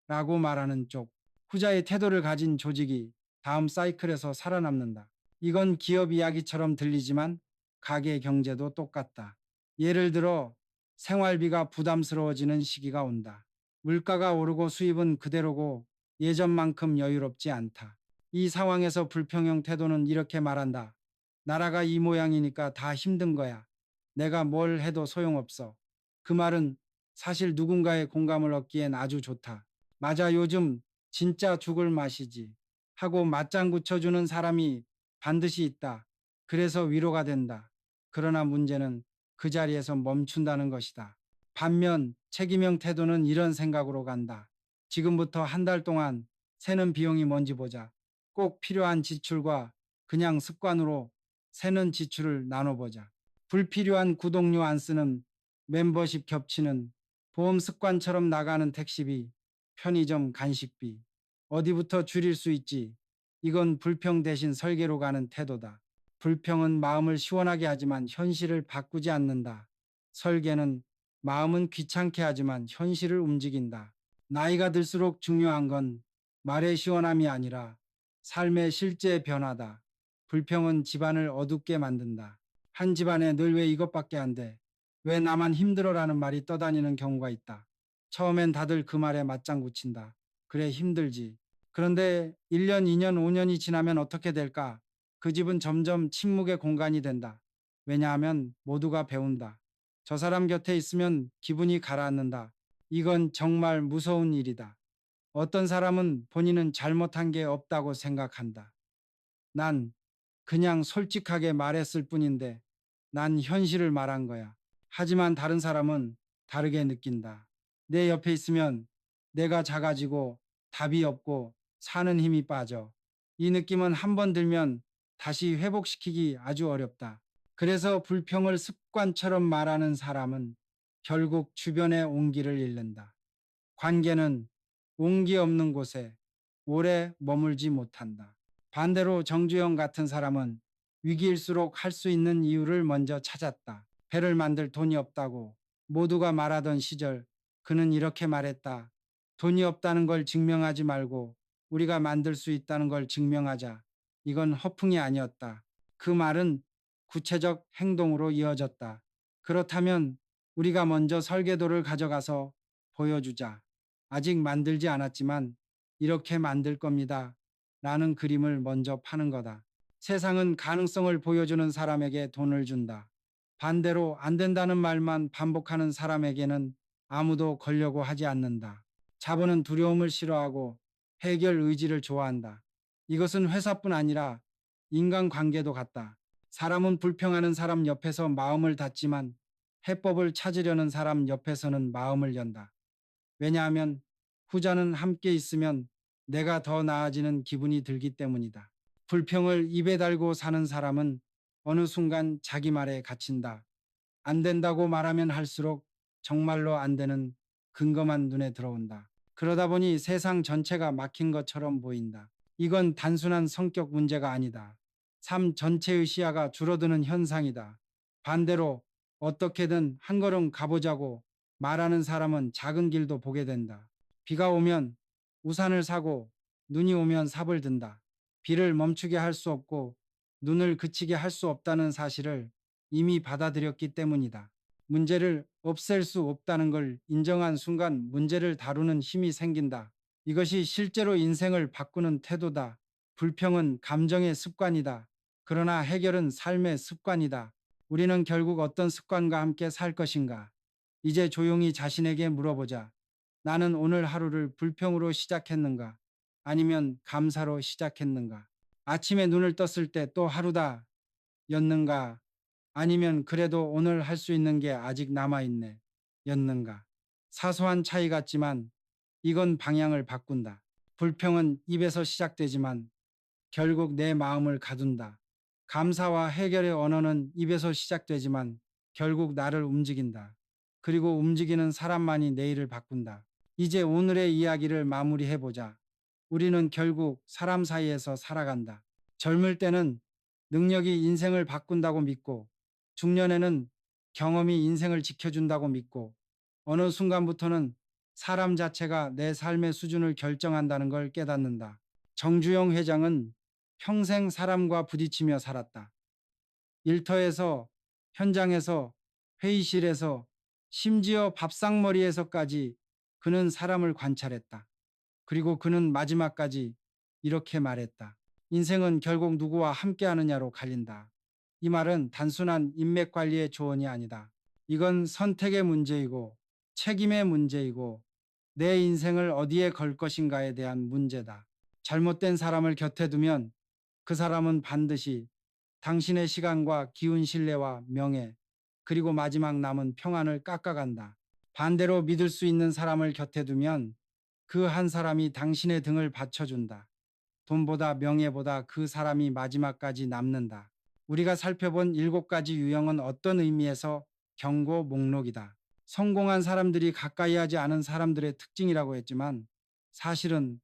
Speaker 1: 라고 말하는 쪽. 후자의 태도를 가진 조직이 다음 사이클에서 살아남는다. 이건 기업 이야기처럼 들리지만 가게 경제도 똑같다. 예를 들어 생활비가 부담스러워지는 시기가 온다. 물가가 오르고 수입은 그대로고 예전만큼 여유롭지 않다. 이 상황에서 불평형 태도는 이렇게 말한다. 나라가 이 모양이니까 다 힘든 거야. 내가 뭘 해도 소용없어. 그 말은 사실 누군가의 공감을 얻기엔 아주 좋다. 맞아, 요즘 진짜 죽을 맛이지. 하고 맞장구 쳐주는 사람이 반드시 있다. 그래서 위로가 된다. 그러나 문제는 그 자리에서 멈춘다는 것이다. 반면 책임형 태도는 이런 생각으로 간다. 지금부터 한 달 동안 새는 비용이 뭔지 보자. 꼭 필요한 지출과 그냥 습관으로 새는 지출을 나눠보자. 불필요한 구독료 안 쓰는 멤버십 겹치는 보험 습관처럼 나가는 택시비, 편의점 간식비. 어디부터 줄일 수 있지? 이건 불평 대신 설계로 가는 태도다. 불평은 마음을 시원하게 하지만 현실을 바꾸지 않는다. 설계는 마음은 귀찮게 하지만 현실을 움직인다. 나이가 들수록 중요한 건 말의 시원함이 아니라 삶의 실제 변화다. 불평은 집안을 어둡게 만든다. 한 집안에 늘 왜 이것밖에 안 돼? 왜 나만 힘들어라는 말이 떠다니는 경우가 있다. 처음엔 다들 그 말에 맞장구 친다. 그래, 힘들지. 그런데 1년, 2년, 5년이 지나면 어떻게 될까? 그 집은 점점 침묵의 공간이 된다. 왜냐하면 모두가 배운다. 저 사람 곁에 있으면 기분이 가라앉는다. 이건 정말 무서운 일이다. 어떤 사람은 본인은 잘못한 게 없다고 생각한다. 난 그냥 솔직하게 말했을 뿐인데 난 현실을 말한 거야. 하지만 다른 사람은 다르게 느낀다. 내 옆에 있으면 내가 작아지고 답이 없고 사는 힘이 빠져. 이 느낌은 한 번 들면 다시 회복시키기 아주 어렵다. 그래서 불평을 습관처럼 말하는 사람은 결국 주변의 온기를 잃는다. 관계는 온기 없는 곳에 오래 머물지 못한다. 반대로 정주영 같은 사람은 위기일수록 할 수 있는 이유를 먼저 찾았다. 배를 만들 돈이 없다고 모두가 말하던 시절 그는 이렇게 말했다. 돈이 없다는 걸 증명하지 말고 우리가 만들 수 있다는 걸 증명하자. 이건 허풍이 아니었다. 그 말은 구체적 행동으로 이어졌다. 그렇다면 우리가 먼저 설계도를 가져가서 보여주자. 아직 만들지 않았지만 이렇게 만들 겁니다. 라는 그림을 먼저 파는 거다. 세상은 가능성을 보여주는 사람에게 돈을 준다. 반대로 안 된다는 말만 반복하는 사람에게는 아무도 걸려고 하지 않는다. 자본은 두려움을 싫어하고 해결 의지를 좋아한다. 이것은 회사뿐 아니라 인간관계도 같다. 사람은 불평하는 사람 옆에서 마음을 닫지만 해법을 찾으려는 사람 옆에서는 마음을 연다. 왜냐하면 후자는 함께 있으면 내가 더 나아지는 기분이 들기 때문이다. 불평을 입에 달고 사는 사람은 어느 순간 자기 말에 갇힌다. 안 된다고 말하면 할수록 정말로 안 되는 근거만 눈에 들어온다. 그러다 보니 세상 전체가 막힌 것처럼 보인다. 이건 단순한 성격 문제가 아니다. 삶 전체의 시야가 줄어드는 현상이다. 반대로 어떻게든 한 걸음 가보자고 말하는 사람은 작은 길도 보게 된다. 비가 오면 우산을 사고 눈이 오면 삽을 든다. 비를 멈추게 할 수 없고 눈을 그치게 할 수 없다는 사실을 이미 받아들였기 때문이다. 문제를 없앨 수 없다는 걸 인정한 순간 문제를 다루는 힘이 생긴다. 이것이 실제로 인생을 바꾸는 태도다. 불평은 감정의 습관이다. 그러나 해결은 삶의 습관이다. 우리는 결국 어떤 습관과 함께 살 것인가? 이제 조용히 자신에게 물어보자. 나는 오늘 하루를 불평으로 시작했는가? 아니면 감사로 시작했는가? 아침에 눈을 떴을 때 또 하루다 였는가? 아니면 그래도 오늘 할 수 있는 게 아직 남아있네 였는가? 사소한 차이 같지만 이건 방향을 바꾼다. 불평은 입에서 시작되지만 결국 내 마음을 가둔다. 감사와 해결의 언어는 입에서 시작되지만 결국 나를 움직인다. 그리고 움직이는 사람만이 내일을 바꾼다. 이제 오늘의 이야기를 마무리해보자. 우리는 결국 사람 사이에서 살아간다. 젊을 때는 능력이 인생을 바꾼다고 믿고, 중년에는 경험이 인생을 지켜준다고 믿고, 어느 순간부터는 사람 자체가 내 삶의 수준을 결정한다는 걸 깨닫는다. 정주영 회장은 평생 사람과 부딪히며 살았다. 일터에서, 현장에서, 회의실에서, 심지어 밥상머리에서까지 그는 사람을 관찰했다. 그리고 그는 마지막까지 이렇게 말했다. 인생은 결국 누구와 함께 하느냐로 갈린다. 이 말은 단순한 인맥 관리의 조언이 아니다. 이건 선택의 문제이고 책임의 문제이고 내 인생을 어디에 걸 것인가에 대한 문제다. 잘못된 사람을 곁에 두면 그 사람은 반드시 당신의 시간과 기운 신뢰와 명예 그리고 마지막 남은 평안을 깎아간다. 반대로 믿을 수 있는 사람을 곁에 두면 그 한 사람이 당신의 등을 받쳐준다. 돈보다 명예보다 그 사람이 마지막까지 남는다. 우리가 살펴본 7가지 유형은 어떤 의미에서 경고 목록이다. 성공한 사람들이 가까이 하지 않은 사람들의 특징이라고 했지만 사실은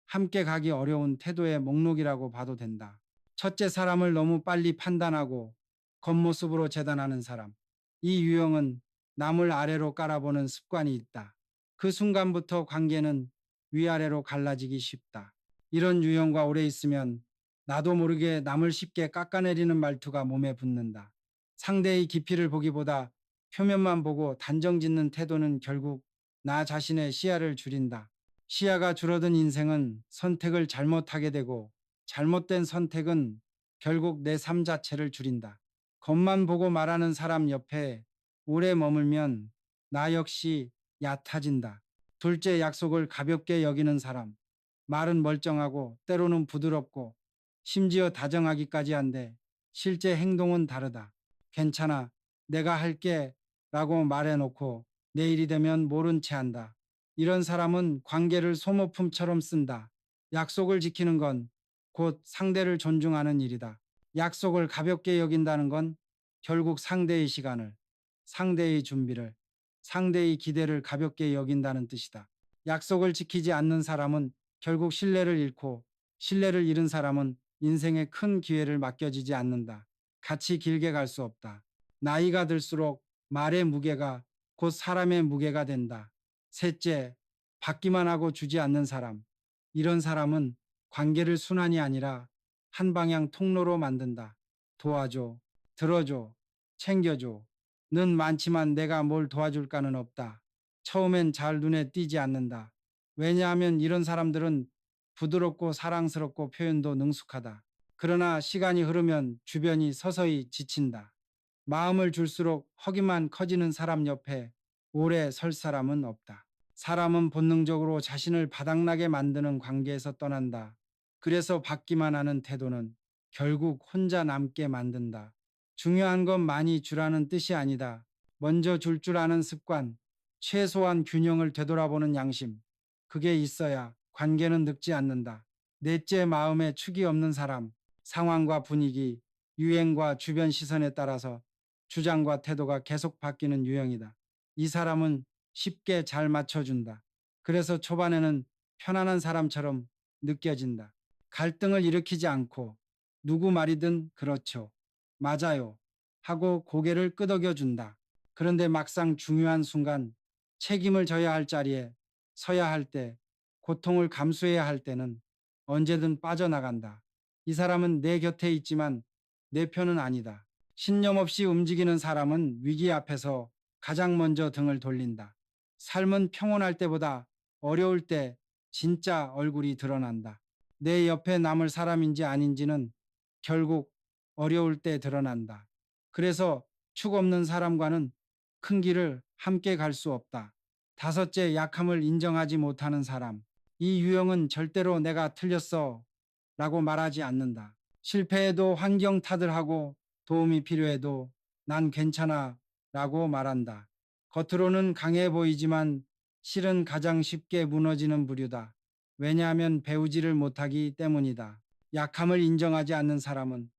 Speaker 1: 함께 가기 어려운 태도의 목록이라고 봐도 된다. 첫째, 사람을 너무 빨리 판단하고 겉모습으로 재단하는 사람. 이 유형은 남을 아래로 깔아보는 습관이 있다. 그 순간부터 관계는 위아래로 갈라지기 쉽다. 이런 유형과 오래 있으면 나도 모르게 남을 쉽게 깎아내리는 말투가 몸에 붙는다. 상대의 깊이를 보기보다 표면만 보고 단정 짓는 태도는 결국 나 자신의 시야를 줄인다. 시야가 줄어든 인생은 선택을 잘못하게 되고 잘못된 선택은 결국 내 삶 자체를 줄인다. 겉만 보고 말하는 사람 옆에 오래 머물면 나 역시 얕아진다. 둘째, 약속을 가볍게 여기는 사람. 말은 멀쩡하고 때로는 부드럽고 심지어 다정하기까지 한데 실제 행동은 다르다. 괜찮아, 내가 할게 라고 말해놓고 내일이 되면 모른 채 한다. 이런 사람은 관계를 소모품처럼 쓴다. 약속을 지키는 건 곧 상대를 존중하는 일이다. 약속을 가볍게 여긴다는 건 결국 상대의 시간을, 상대의 준비를, 상대의 기대를 가볍게 여긴다는 뜻이다. 약속을 지키지 않는 사람은 결국 신뢰를 잃고 신뢰를 잃은 사람은 인생의 큰 기회를 맡겨지지 않는다. 같이 길게 갈 수 없다. 나이가 들수록 말의 무게가 곧 사람의 무게가 된다. 셋째, 받기만 하고 주지 않는 사람. 이런 사람은 관계를 순환이 아니라 한 방향 통로로 만든다. 도와줘, 들어줘, 챙겨줘. 는 많지만 내가 뭘 도와줄까는 없다. 처음엔 잘 눈에 띄지 않는다. 왜냐하면 이런 사람들은 부드럽고 사랑스럽고 표현도 능숙하다. 그러나 시간이 흐르면 주변이 서서히 지친다. 마음을 줄수록 허기만 커지는 사람 옆에 오래 설 사람은 없다. 사람은 본능적으로 자신을 바닥나게 만드는 관계에서 떠난다. 그래서 받기만 하는 태도는 결국 혼자 남게 만든다. 중요한 건 많이 주라는 뜻이 아니다. 먼저 줄 아는 습관, 최소한 균형을 되돌아보는 양심. 그게 있어야 관계는 늙지 않는다. 넷째, 마음에 축이 없는 사람. 상황과 분위기, 유행과 주변 시선에 따라서 주장과 태도가 계속 바뀌는 유형이다. 이 사람은 쉽게 잘 맞춰준다. 그래서 초반에는 편안한 사람처럼 느껴진다. 갈등을 일으키지 않고 누구 말이든 그렇죠. 맞아요. 하고 고개를 끄덕여 준다. 그런데 막상 중요한 순간 책임을 져야 할 자리에 서야 할 때, 고통을 감수해야 할 때는 언제든 빠져나간다. 이 사람은 내 곁에 있지만 내 편은 아니다. 신념 없이 움직이는 사람은 위기 앞에서 가장 먼저 등을 돌린다. 삶은 평온할 때보다 어려울 때 진짜 얼굴이 드러난다. 내 옆에 남을 사람인지 아닌지는 결국 어려울 때 드러난다. 그래서 축 없는 사람과는 큰 길을 함께 갈 수 없다. 다섯째, 약함을 인정하지 못하는 사람. 이 유형은 절대로 내가 틀렸어 라고 말하지 않는다. 실패해도 환경 탓을 하고 도움이 필요해도 난 괜찮아 라고 말한다. 겉으로는 강해 보이지만 실은 가장 쉽게 무너지는 부류다. 왜냐하면 배우지를 못하기 때문이다. 약함을 인정하지 않는 사람은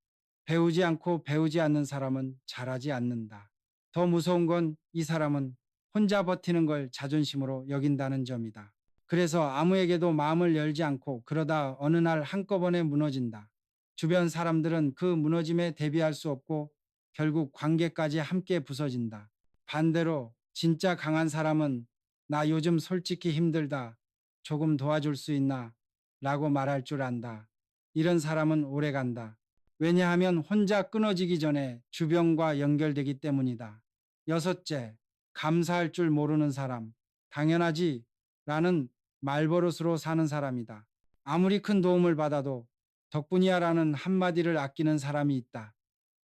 Speaker 1: 배우지 않고 배우지 않는 사람은 잘하지 않는다. 더 무서운 건 이 사람은 혼자 버티는 걸 자존심으로 여긴다는 점이다. 그래서 아무에게도 마음을 열지 않고 그러다 어느 날 한꺼번에 무너진다. 주변 사람들은 그 무너짐에 대비할 수 없고 결국 관계까지 함께 부서진다. 반대로 진짜 강한 사람은 나 요즘 솔직히 힘들다. 조금 도와줄 수 있나? 라고 말할 줄 안다. 이런 사람은 오래 간다. 왜냐하면 혼자 끊어지기 전에 주변과 연결되기 때문이다. 여섯째, 감사할 줄 모르는 사람. 당연하지 라는 말버릇으로 사는 사람이다. 아무리 큰 도움을 받아도 덕분이야 라는 한마디를 아끼는 사람이 있다.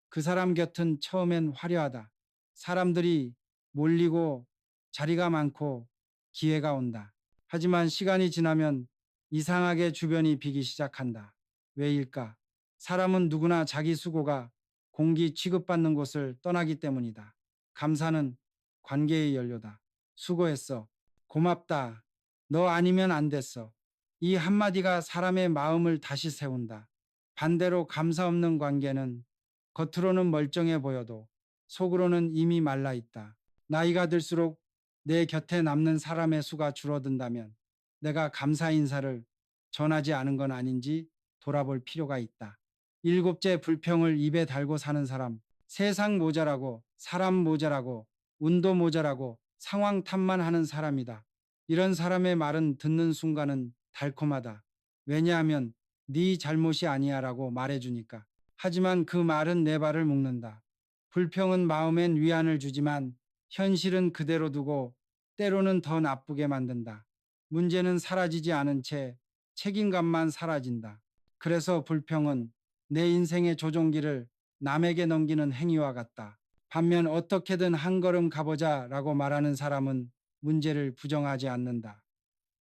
Speaker 1: 그 사람 곁은 처음엔 화려하다. 사람들이 몰리고 자리가 많고 기회가 온다. 하지만 시간이 지나면 이상하게 주변이 비기 시작한다. 왜일까? 사람은 누구나 자기 수고가 공기 취급받는 곳을 떠나기 때문이다. 감사는 관계의 연료다. 수고했어. 고맙다. 너 아니면 안 됐어. 이 한마디가 사람의 마음을 다시 세운다. 반대로 감사 없는 관계는 겉으로는 멀쩡해 보여도 속으로는 이미 말라 있다. 나이가 들수록 내 곁에 남는 사람의 수가 줄어든다면 내가 감사 인사를 전하지 않은 건 아닌지 돌아볼 필요가 있다. 일곱째, 불평을 입에 달고 사는 사람. 세상 모자라고, 사람 모자라고, 운도 모자라고 상황 탓만 하는 사람이다. 이런 사람의 말은 듣는 순간은 달콤하다. 왜냐하면 네 잘못이 아니야라고 말해주니까. 하지만 그 말은 내 발을 묶는다. 불평은 마음엔 위안을 주지만 현실은 그대로 두고 때로는 더 나쁘게 만든다. 문제는 사라지지 않은 채 책임감만 사라진다. 그래서 불평은 내 인생의 조종기를 남에게 넘기는 행위와 같다. 반면 어떻게든 한 걸음 가보자 라고 말하는 사람은 문제를 부정하지 않는다.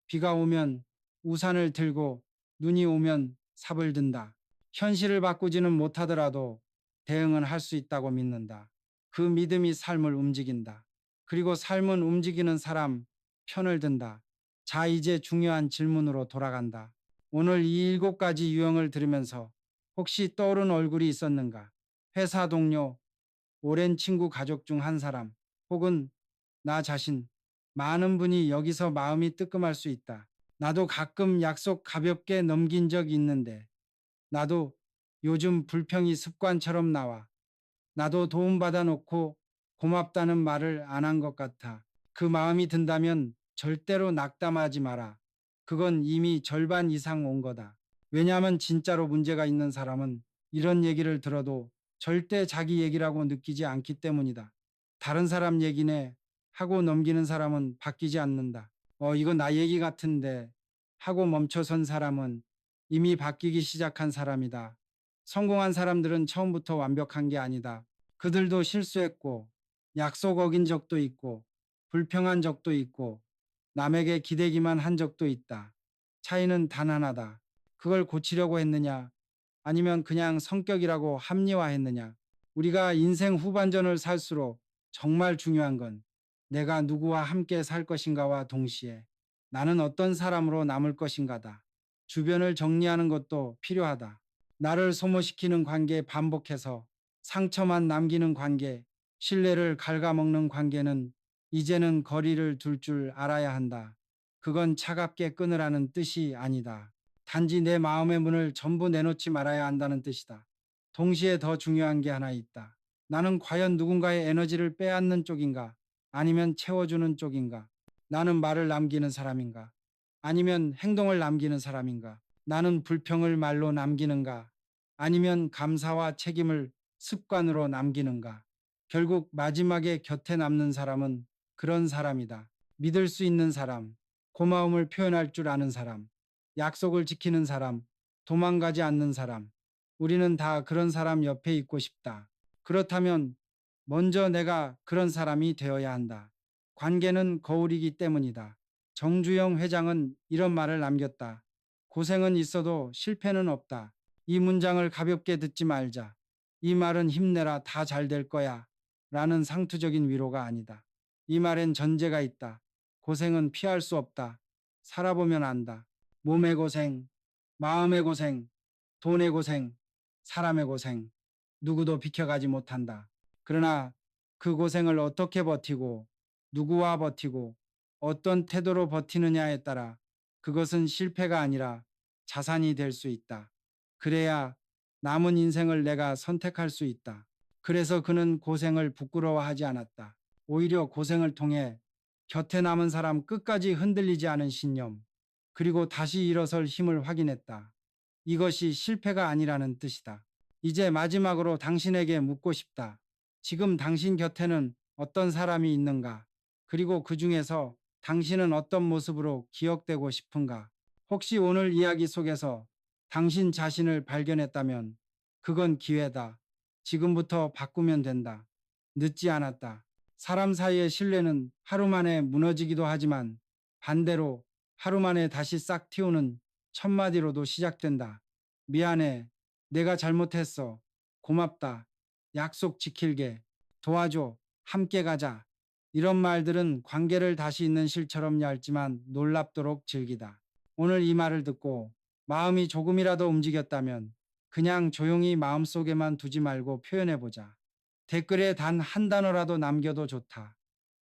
Speaker 1: 비가 오면 우산을 들고 눈이 오면 삽을 든다. 현실을 바꾸지는 못하더라도 대응은 할 수 있다고 믿는다. 그 믿음이 삶을 움직인다. 그리고 삶은 움직이는 사람 편을 든다. 자, 이제 중요한 질문으로 돌아간다. 오늘 이 일곱 가지 유형을 들으면서 혹시 떠오른 얼굴이 있었는가? 회사 동료, 오랜 친구, 가족 중 한 사람, 혹은 나 자신. 많은 분이 여기서 마음이 뜨끔할 수 있다. 나도 가끔 약속 가볍게 넘긴 적 있는데, 나도 요즘 불평이 습관처럼 나와. 나도 도움받아 놓고 고맙다는 말을 안 한 것 같아. 그 마음이 든다면 절대로 낙담하지 마라. 그건 이미 절반 이상 온 거다. 왜냐하면 진짜로 문제가 있는 사람은 이런 얘기를 들어도 절대 자기 얘기라고 느끼지 않기 때문이다. 다른 사람 얘기네 하고 넘기는 사람은 바뀌지 않는다. 이거 나 얘기 같은데 하고 멈춰선 사람은 이미 바뀌기 시작한 사람이다. 성공한 사람들은 처음부터 완벽한 게 아니다. 그들도 실수했고, 약속 어긴 적도 있고, 불평한 적도 있고, 남에게 기대기만 한 적도 있다. 차이는 단 하나다. 그걸 고치려고 했느냐, 아니면 그냥 성격이라고 합리화했느냐. 우리가 인생 후반전을 살수록 정말 중요한 건 내가 누구와 함께 살 것인가와 동시에 나는 어떤 사람으로 남을 것인가다. 주변을 정리하는 것도 필요하다. 나를 소모시키는 관계 반복해서 상처만 남기는 관계 신뢰를 갉아먹는 관계는 이제는 거리를 둘 줄 알아야 한다. 그건 차갑게 끊으라는 뜻이 아니다. 단지 내 마음의 문을 전부 내놓지 말아야 한다는 뜻이다. 동시에 더 중요한 게 하나 있다. 나는 과연 누군가의 에너지를 빼앗는 쪽인가? 아니면 채워주는 쪽인가? 나는 말을 남기는 사람인가? 아니면 행동을 남기는 사람인가? 나는 불평을 말로 남기는가? 아니면 감사와 책임을 습관으로 남기는가? 결국 마지막에 곁에 남는 사람은 그런 사람이다. 믿을 수 있는 사람, 고마움을 표현할 줄 아는 사람, 약속을 지키는 사람, 도망가지 않는 사람. 우리는 다 그런 사람 옆에 있고 싶다. 그렇다면 먼저 내가 그런 사람이 되어야 한다. 관계는 거울이기 때문이다. 정주영 회장은 이런 말을 남겼다. 고생은 있어도 실패는 없다. 이 문장을 가볍게 듣지 말자. 이 말은 힘내라, 다 잘 될 거야 라는 상투적인 위로가 아니다. 이 말엔 전제가 있다. 고생은 피할 수 없다. 살아보면 안다. 몸의 고생, 마음의 고생, 돈의 고생, 사람의 고생, 누구도 비켜가지 못한다. 그러나 그 고생을 어떻게 버티고, 누구와 버티고, 어떤 태도로 버티느냐에 따라 그것은 실패가 아니라 자산이 될 수 있다. 그래야 남은 인생을 내가 선택할 수 있다. 그래서 그는 고생을 부끄러워하지 않았다. 오히려 고생을 통해 곁에 남은 사람 끝까지 흔들리지 않은 신념, 그리고 다시 일어설 힘을 확인했다. 이것이 실패가 아니라는 뜻이다. 이제 마지막으로 당신에게 묻고 싶다. 지금 당신 곁에는 어떤 사람이 있는가? 그리고 그 중에서 당신은 어떤 모습으로 기억되고 싶은가? 혹시 오늘 이야기 속에서 당신 자신을 발견했다면 그건 기회다. 지금부터 바꾸면 된다. 늦지 않았다. 사람 사이의 신뢰는 하루 만에 무너지기도 하지만 반대로 하루 만에 다시 싹 틔우는 첫마디로도 시작된다. 미안해. 내가 잘못했어. 고맙다. 약속 지킬게. 도와줘. 함께 가자. 이런 말들은 관계를 다시 잇는 실처럼 얇지만 놀랍도록 질기다. 오늘 이 말을 듣고 마음이 조금이라도 움직였다면 그냥 조용히 마음속에만 두지 말고 표현해보자. 댓글에 단 한 단어라도 남겨도 좋다.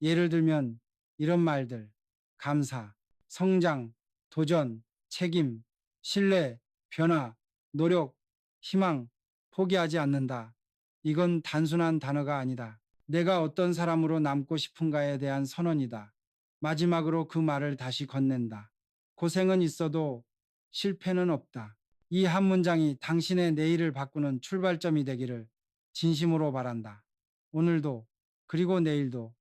Speaker 1: 예를 들면 이런 말들. 감사, 성장, 도전, 책임, 신뢰, 변화, 노력, 희망, 포기하지 않는다. 이건 단순한 단어가 아니다. 내가 어떤 사람으로 남고 싶은가에 대한 선언이다. 마지막으로 그 말을 다시 건넨다. 고생은 있어도 실패는 없다. 이 한 문장이 당신의 내일을 바꾸는 출발점이 되기를 진심으로 바란다. 오늘도, 그리고 내일도